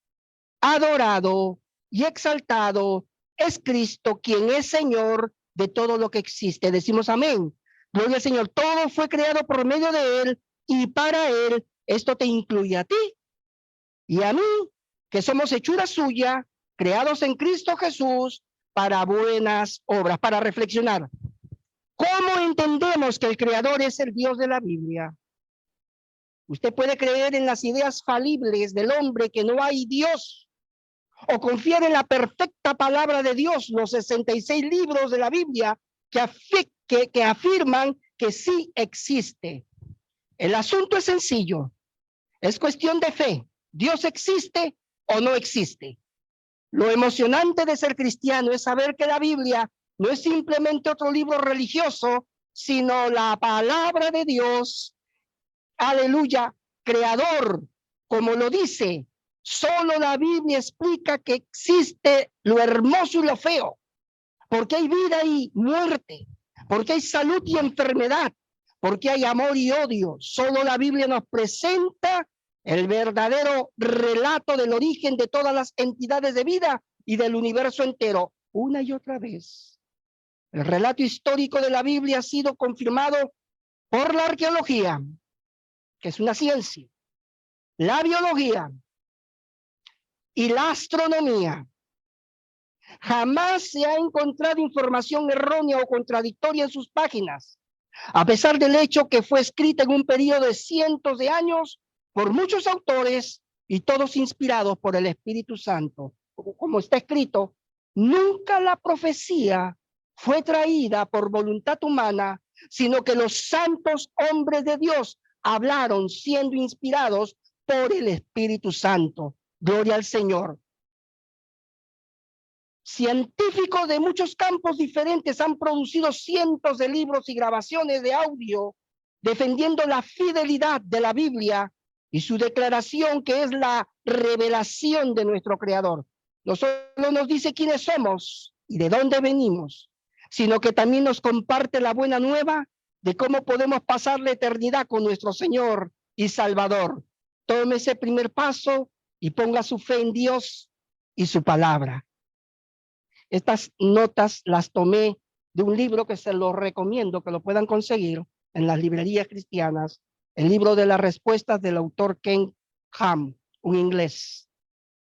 adorado y exaltado es Cristo, quien es Señor de todo lo que existe. Decimos amén. Gloria al Señor. Todo fue creado por medio de Él y para Él. Esto te incluye a ti y a mí, que somos hechura suya, creados en Cristo Jesús para buenas obras, para reflexionar. ¿Cómo entendemos que el Creador es el Dios de la Biblia? Usted puede creer en las ideas falibles del hombre que no hay Dios, o confiar en la perfecta palabra de Dios, los 66 libros de la Biblia que afirman que sí existe. El asunto es sencillo, es cuestión de fe. ¿Dios existe o no existe? Lo emocionante de ser cristiano es saber que la Biblia no es simplemente otro libro religioso, sino la palabra de Dios, aleluya, creador, como lo dice. Solo la Biblia explica que existe lo hermoso y lo feo, porque hay vida y muerte, porque hay salud y enfermedad, porque hay amor y odio. Solo la Biblia nos presenta el verdadero relato del origen de todas las entidades de vida y del universo entero, una y otra vez. El relato histórico de la Biblia ha sido confirmado por la arqueología, que es una ciencia, la biología y la astronomía. Jamás se ha encontrado información errónea o contradictoria en sus páginas, a pesar del hecho que fue escrita en un periodo de cientos de años por muchos autores y todos inspirados por el Espíritu Santo. Como está escrito, nunca la profecía fue traída por voluntad humana, sino que los santos hombres de Dios hablaron siendo inspirados por el Espíritu Santo. Gloria al Señor. Científicos de muchos campos diferentes han producido cientos de libros y grabaciones de audio defendiendo la fidelidad de la Biblia y su declaración que es la revelación de nuestro Creador. No solo nos dice quiénes somos y de dónde venimos, sino que también nos comparte la buena nueva de cómo podemos pasar la eternidad con nuestro Señor y Salvador. Tome ese primer paso y ponga su fe en Dios y su palabra. Estas notas las tomé de un libro que se los recomiendo que lo puedan conseguir en las librerías cristianas, el libro de las respuestas del autor Ken Ham, un inglés,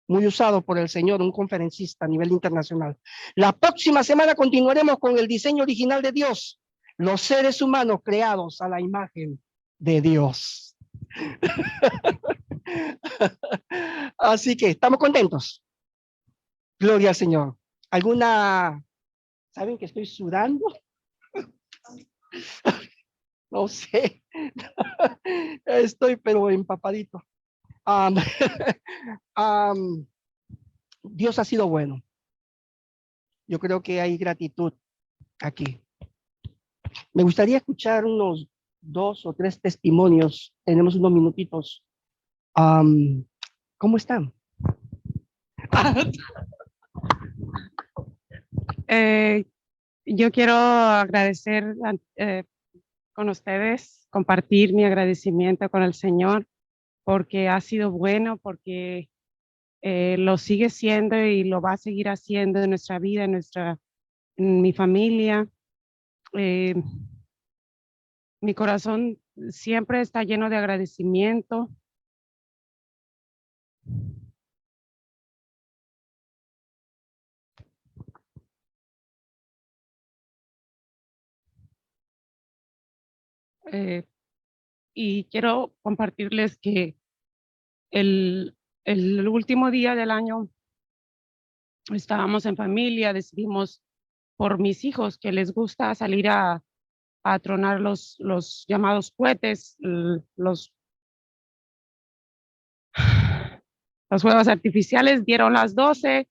muy usado por el Señor, un conferencista a nivel internacional. La próxima semana continuaremos con el diseño original de Dios, los seres humanos creados a la imagen de Dios. Así que estamos contentos. Gloria al Señor. ¿Alguna? ¿Saben que estoy sudando? No sé. Estoy pero empapadito. Dios ha sido bueno. Yo creo que hay gratitud aquí. Me gustaría escuchar unos 2 o 3 testimonios. Tenemos unos minutitos. ¿Cómo están? Yo quiero agradecer con ustedes, compartir mi agradecimiento con el Señor, porque ha sido bueno, porque lo sigue siendo y lo va a seguir haciendo en nuestra vida, en mi familia. Mi corazón siempre está lleno de agradecimiento. Y quiero compartirles que el último día del año estábamos en familia, decidimos por mis hijos que les gusta salir a tronar los llamados cohetes, los fuegos artificiales. Dieron las 12,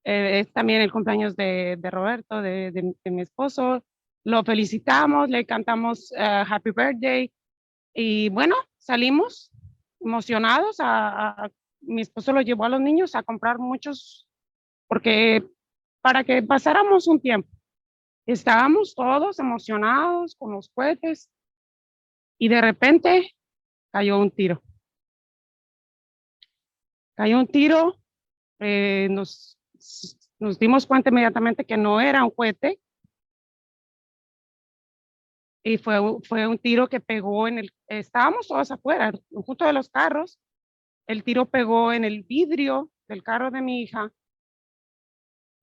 Es también el cumpleaños de Roberto, de mi esposo. Lo felicitamos, le cantamos Happy Birthday y bueno, salimos emocionados. Mi esposo lo llevó a los niños a comprar muchos, porque para que pasáramos un tiempo. Estábamos todos emocionados con los cohetes y de repente cayó un tiro. Cayó un tiro, nos dimos cuenta inmediatamente que no era un cohete y fue un tiro que pegó estábamos todos afuera, junto de los carros, el tiro pegó en el vidrio del carro de mi hija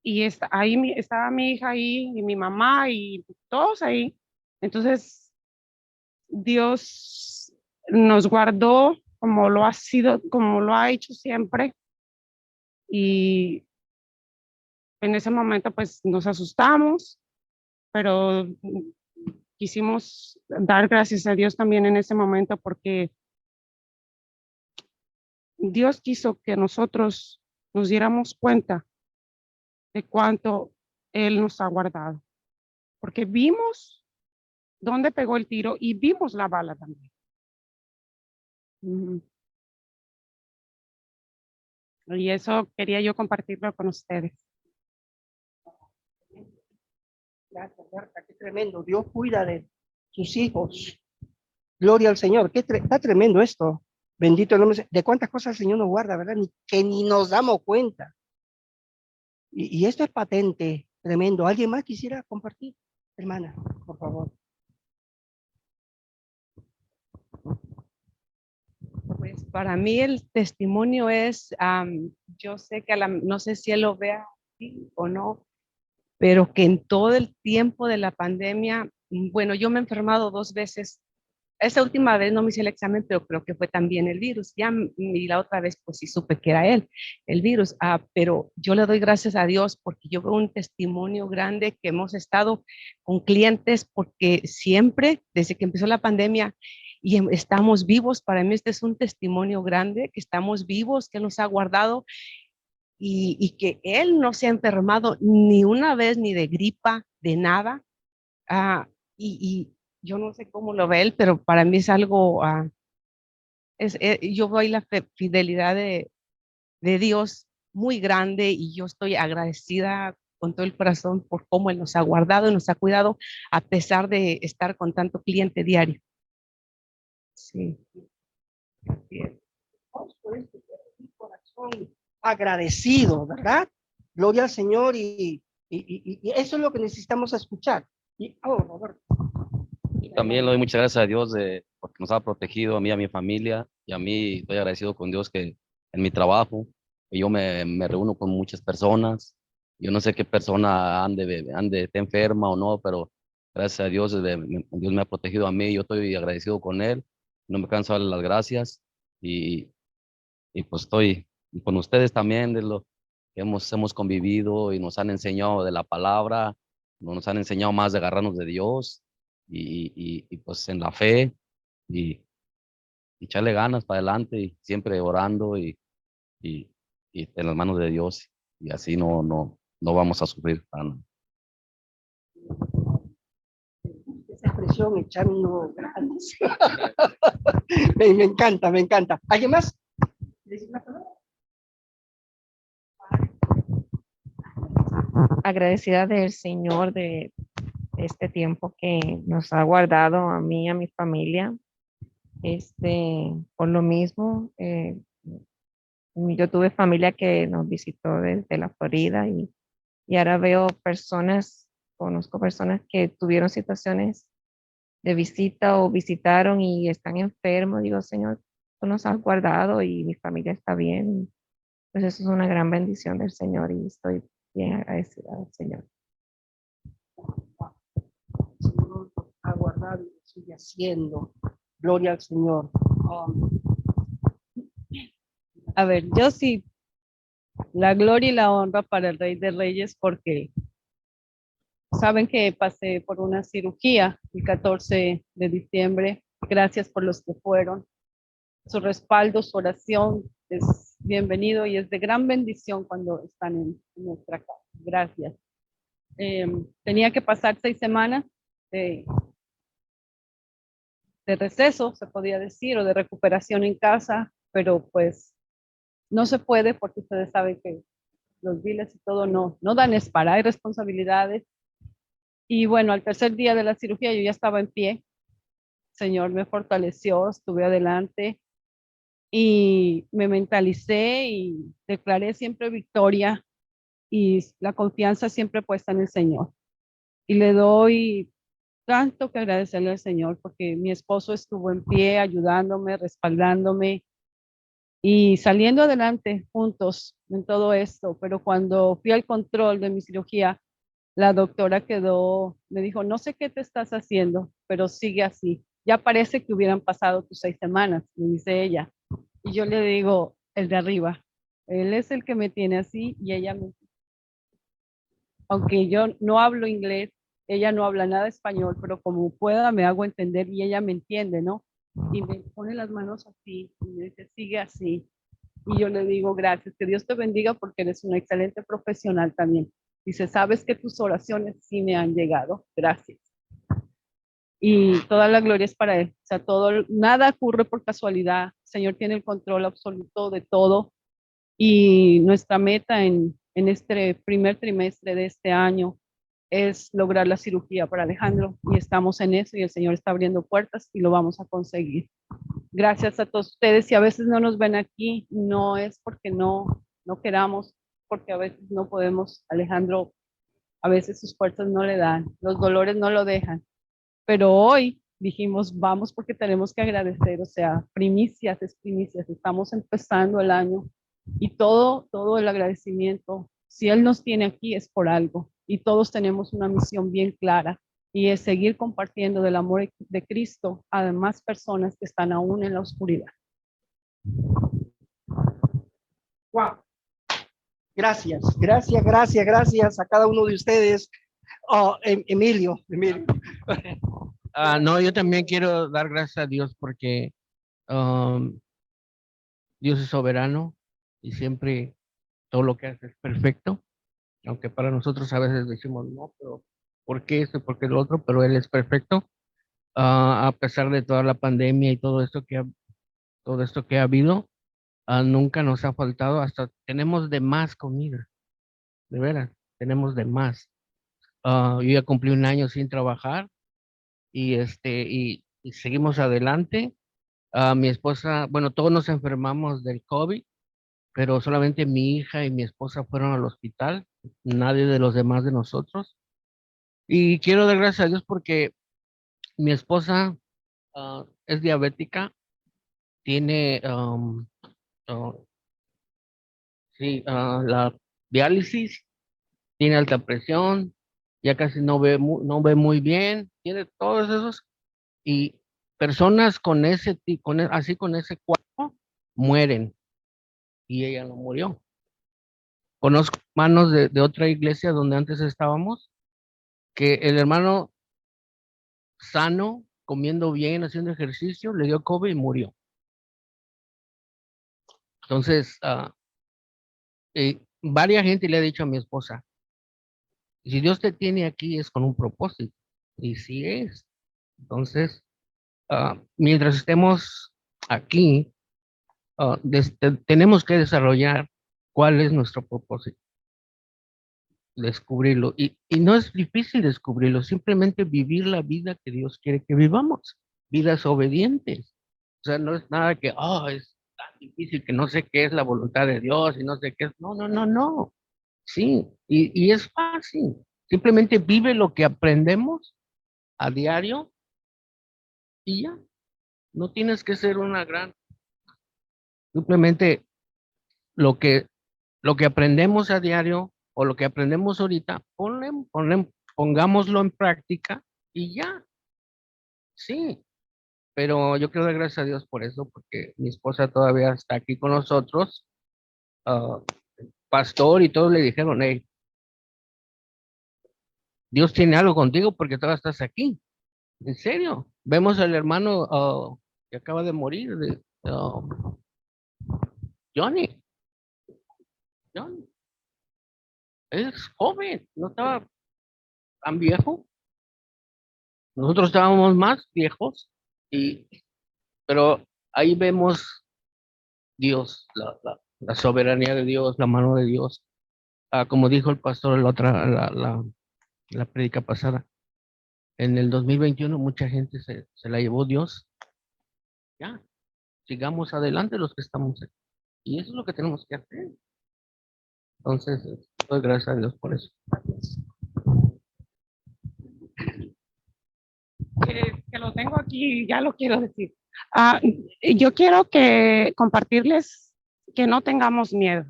y estaba mi hija ahí y mi mamá y todos ahí. Entonces, Dios nos guardó como lo ha hecho siempre y en ese momento pues nos asustamos, pero quisimos dar gracias a Dios también en ese momento porque Dios quiso que nosotros nos diéramos cuenta de cuánto Él nos ha guardado, porque vimos dónde pegó el tiro y vimos la bala también. Y eso quería yo compartirlo con ustedes. Gracias, Berta, qué tremendo. Dios cuida de sus hijos. Gloria al Señor. Está tremendo esto. Bendito el nombre. De cuántas cosas el Señor nos guarda, ¿verdad? Que ni nos damos cuenta. Y esto es patente, tremendo. ¿Alguien más quisiera compartir? Hermana, por favor. Pues para mí el testimonio es, yo sé que no sé si él lo vea así o no, pero que en todo el tiempo de la pandemia, bueno, yo me he enfermado 2 veces. Esa última vez no me hice el examen, pero creo que fue también el virus. Y la otra vez, pues sí supe que era el virus. Pero yo le doy gracias a Dios porque yo veo un testimonio grande que hemos estado con clientes porque siempre, desde que empezó la pandemia, y estamos vivos. Para mí este es un testimonio grande, que estamos vivos, que nos ha guardado y que Él no se ha enfermado ni una vez, ni de gripa, de nada. Y yo no sé cómo lo ve él, pero para mí es algo, yo veo ahí la fidelidad de Dios muy grande y yo estoy agradecida con todo el corazón por cómo Él nos ha guardado y nos ha cuidado a pesar de estar con tanto cliente diario. Sí. Así es. Por esto, mi corazón agradecido, ¿verdad? Gloria al Señor y eso es lo que necesitamos escuchar. Roberto. Y también le doy muchas gracias a Dios porque nos ha protegido a mí, a mi familia, y a mí estoy agradecido con Dios que en mi trabajo, que yo me reúno con muchas personas. Yo no sé qué persona esté enferma o no, pero gracias a Dios, Dios me ha protegido a mí, yo estoy agradecido con Él, no me canso de darle las gracias y, y pues estoy con ustedes también de lo que hemos convivido y nos han enseñado de la palabra, nos han enseñado más de agarrarnos de Dios pues en la fe y, y echarle ganas para adelante y siempre orando y en las manos de Dios y así no vamos a sufrir nada. Esa expresión, echando ganas. Me encanta, me encanta. ¿Alguien más? Agradecida del Señor de este tiempo que nos ha guardado a mí y a mi familia. Por lo mismo, yo tuve familia que nos visitó desde la Florida y ahora veo conozco personas que tuvieron situaciones de visita o visitaron y están enfermos. Digo, Señor, tú nos has guardado y mi familia está bien. Pues eso es una gran bendición del Señor y estoy bien agradecida al Señor. El Señor ha guardado y sigue haciendo. Gloria al Señor. A ver, yo sí, la gloria y la honra para el Rey de Reyes, porque saben que pasé por una cirugía el 14 de diciembre. Gracias por los que fueron. Su respaldo, su oración es bienvenido y es de gran bendición cuando están en nuestra casa. Gracias. Tenía que pasar 6 semanas de receso, se podía decir, o de recuperación en casa, pero pues no se puede porque ustedes saben que los biles y todo no dan es para, hay responsabilidades. Y bueno, al tercer día de la cirugía yo ya estaba en pie. El Señor me fortaleció, estuve adelante y me mentalicé y declaré siempre victoria y la confianza siempre puesta en el Señor. Y le doy tanto que agradecerle al Señor porque mi esposo estuvo en pie ayudándome, respaldándome y saliendo adelante juntos en todo esto. Pero cuando fui al control de mi cirugía, la doctora me dijo, no sé qué te estás haciendo, pero sigue así. Ya parece que hubieran pasado tus 6 semanas, me dice ella. Y yo le digo, el de arriba, él es el que me tiene así y aunque yo no hablo inglés, ella no habla nada español, pero como pueda me hago entender y ella me entiende, ¿no? Y me pone las manos así y me dice, sigue así. Y yo le digo, gracias, que Dios te bendiga porque eres una excelente profesional también. Dice, sabes que tus oraciones sí me han llegado. Gracias. Y toda la gloria es para Él. O sea, nada ocurre por casualidad. El Señor tiene el control absoluto de todo. Y nuestra meta en este primer trimestre de este año es lograr la cirugía para Alejandro. Y estamos en eso y el Señor está abriendo puertas y lo vamos a conseguir. Gracias a todos ustedes. Si a veces no nos ven aquí, no es porque no queramos, porque a veces no podemos. Alejandro, a veces sus fuerzas no le dan, los dolores no lo dejan. Pero hoy dijimos, vamos porque tenemos que agradecer, o sea, primicias, es primicias. Estamos empezando el año y todo el agradecimiento. Si Él nos tiene aquí es por algo y todos tenemos una misión bien clara y es seguir compartiendo del amor de Cristo a demás personas que están aún en la oscuridad. Wow. Gracias a cada uno de ustedes. Oh, Emilio. No, yo también quiero dar gracias a Dios porque Dios es soberano y siempre todo lo que hace es perfecto, aunque para nosotros a veces decimos no, pero ¿por qué esto? ¿Por qué lo otro? Pero Él es perfecto. A pesar de toda la pandemia y todo esto que ha habido, nunca nos ha faltado, hasta tenemos de más comida, de veras, tenemos de más. Yo ya cumplí un año sin trabajar y seguimos adelante. Mi esposa, bueno, todos nos enfermamos del COVID, pero solamente mi hija y mi esposa fueron al hospital, nadie de los demás de nosotros. Y quiero dar gracias a Dios porque mi esposa es diabética, tiene ah, sí, la diálisis, tiene alta presión, ya casi no ve muy bien, tiene todos esos. Y personas con así con ese cuerpo mueren y ella no murió. Conozco hermanos de otra iglesia donde antes estábamos, que el hermano sano, comiendo bien, haciendo ejercicio, le dio COVID y murió. Entonces, varias gente le ha dicho a mi esposa, si Dios te tiene aquí es con un propósito. Y sí es. Entonces, mientras estemos aquí, tenemos que desarrollar cuál es nuestro propósito, descubrirlo. Y no es difícil descubrirlo, simplemente vivir la vida que Dios quiere que vivamos, vidas obedientes. O sea, no es nada que, es tan difícil que no sé qué es la voluntad de Dios y no sé qué es. No, no, no, no. Sí, y es fácil. Simplemente vive lo que aprendemos a diario y ya. No tienes que ser una gran, simplemente lo que, lo que aprendemos a diario o lo que aprendemos ahorita, pongámoslo en práctica y ya. Sí, pero yo quiero dar gracias a Dios por eso, porque mi esposa todavía está aquí con nosotros. ah, Pastor y todos le dijeron, hey, Dios tiene algo contigo porque todavía estás aquí. En serio. Vemos al hermano que acaba de morir, Johnny. John es joven, no estaba tan viejo. Nosotros estábamos más viejos, pero ahí vemos Dios, la soberanía de Dios, la mano de Dios. Como dijo el pastor en la prédica pasada, en el 2021 mucha gente se la llevó Dios. Ya, sigamos adelante los que estamos aquí. Y eso es lo que tenemos que hacer. Entonces, doy gracias a Dios por eso. Que lo tengo aquí, ya lo quiero decir. Yo quiero compartirles que no tengamos miedo,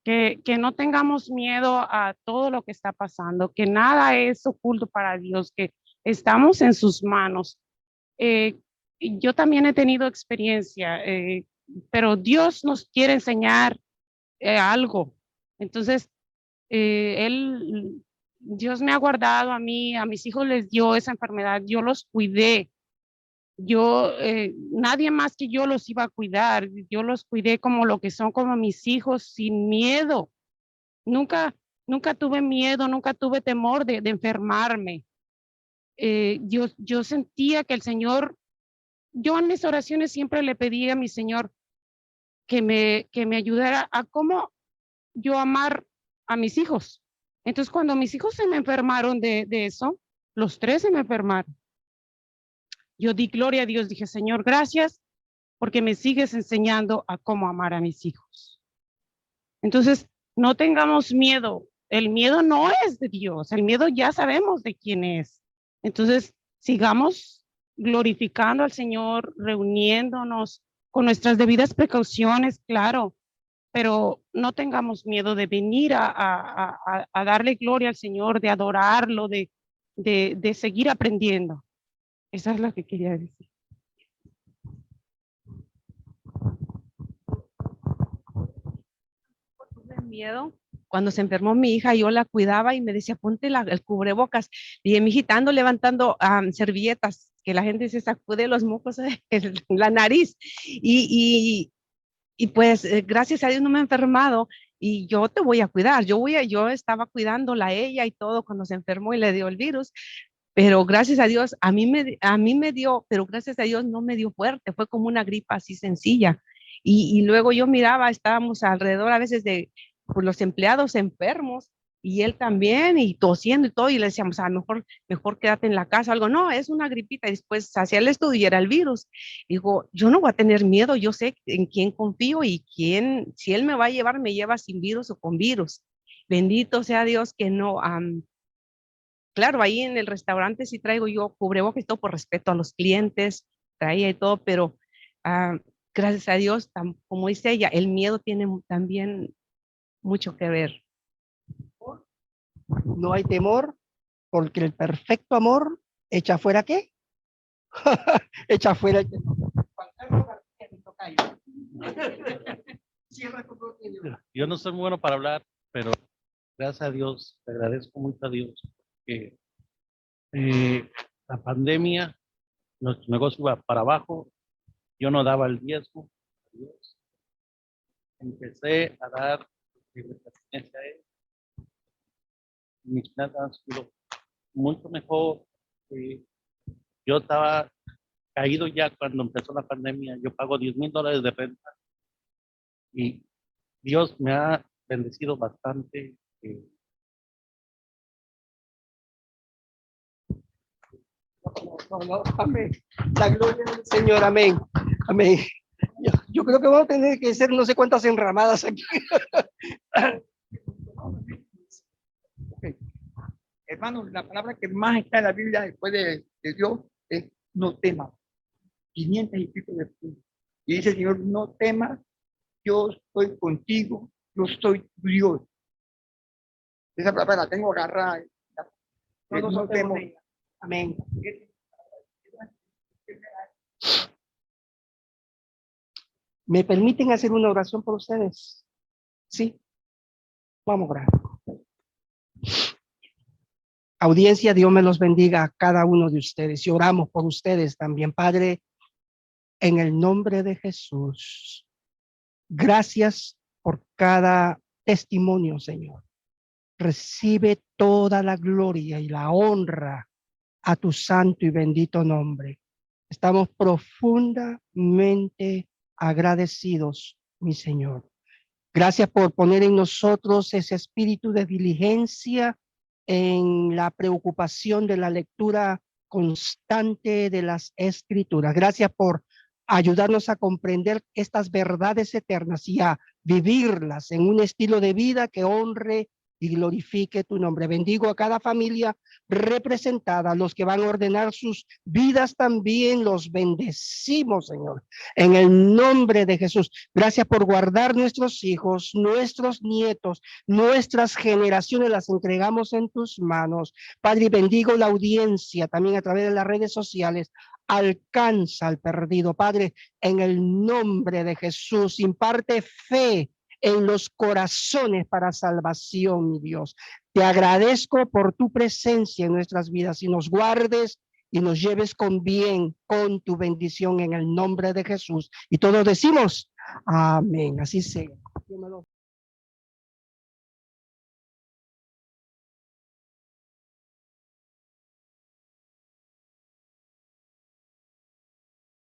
que no tengamos miedo a todo lo que está pasando, que nada es oculto para Dios, que estamos en sus manos. Yo también he tenido experiencia, pero Dios nos quiere enseñar algo. Entonces, Dios me ha guardado a mí, a mis hijos les dio esa enfermedad, yo los cuidé. Nadie más que yo los iba a cuidar, yo los cuidé como lo que son, como mis hijos, sin miedo. Nunca tuve miedo, nunca tuve temor de enfermarme. Yo sentía que el Señor, yo en mis oraciones siempre le pedía a mi Señor que me ayudara a cómo yo amar a mis hijos. Entonces, cuando mis hijos se me enfermaron de eso, los tres se me enfermaron. Yo di gloria a Dios, dije, Señor, gracias porque me sigues enseñando a cómo amar a mis hijos. Entonces, no tengamos miedo. El miedo no es de Dios, el miedo ya sabemos de quién es. Entonces, sigamos glorificando al Señor, reuniéndonos con nuestras debidas precauciones, claro, pero no tengamos miedo de venir a darle gloria al Señor, de adorarlo, de seguir aprendiendo. Eso es lo que quería decir. Tuve miedo. Cuando se enfermó mi hija, yo la cuidaba y me decía, ponte el cubrebocas. Y mi hijita ando levantando servilletas, que la gente se sacude los mocos de la nariz. Y pues gracias a Dios no me he enfermado y yo te voy a cuidar. Yo estaba cuidándola a ella y todo cuando se enfermó y le dio el virus. Pero gracias a Dios, a mí me dio, pero gracias a Dios no me dio fuerte, fue como una gripa así sencilla. Y luego yo miraba, estábamos alrededor a veces de pues, los empleados enfermos y él también y tosiendo y todo y le decíamos, mejor quédate en la casa o algo. No, es una gripita y después hacía el estudio y era el virus. Digo, yo no voy a tener miedo, yo sé en quién confío y si él me va a llevar, me lleva sin virus o con virus. Bendito sea Dios que no. Claro, ahí en el restaurante sí traigo yo cubrebocas y todo por respeto a los clientes, traía y todo, pero gracias a Dios, como dice ella, el miedo tiene también mucho que ver. No hay temor, porque el perfecto amor echa fuera ¿qué? Echa fuera el temor. Yo no soy muy bueno para hablar, pero gracias a Dios, te agradezco mucho a Dios que la pandemia, nuestro negocio iba para abajo, yo no daba el diezmo. Dios. Empecé a dar asistencia a él. Mis finanzas han sido mucho mejor. Yo estaba caído ya cuando empezó la pandemia. Yo pago $10,000 de renta y Dios me ha bendecido bastante. No, amén. La gloria del Señor, amén. Amén. Yo creo que vamos a tener que hacer no sé cuántas enramadas aquí. Okay. Hermanos, la palabra que más está en la Biblia después de Dios es no temas. 500 y pico de puntos. Y dice el Señor, no temas, yo estoy contigo, yo soy Dios. Esa palabra la tengo agarrada. Todos no temo. Amén. ¿Me permiten hacer una oración por ustedes? Sí. Vamos a orar. Audiencia, Dios me los bendiga a cada uno de ustedes y oramos por ustedes también, Padre, en el nombre de Jesús. Gracias por cada testimonio, Señor. Recibe toda la gloria y la honra a tu santo y bendito nombre. Estamos profundamente agradecidos, mi Señor. Gracias por poner en nosotros ese espíritu de diligencia en la preocupación de la lectura constante de las Escrituras. Gracias por ayudarnos a comprender estas verdades eternas y a vivirlas en un estilo de vida que honre y glorifique tu nombre. Bendigo a cada familia representada, los que van a ordenar sus vidas también, los bendecimos, Señor, en el nombre de Jesús. Gracias por guardar nuestros hijos, nuestros nietos, nuestras generaciones, las entregamos en tus manos. Padre, bendigo la audiencia también a través de las redes sociales. Alcanza al perdido, Padre, en el nombre de Jesús. Imparte fe en los corazones para salvación, mi Dios. Te agradezco por tu presencia en nuestras vidas y nos guardes y nos lleves con bien, con tu bendición en el nombre de Jesús. Y todos decimos, amén. Así sea.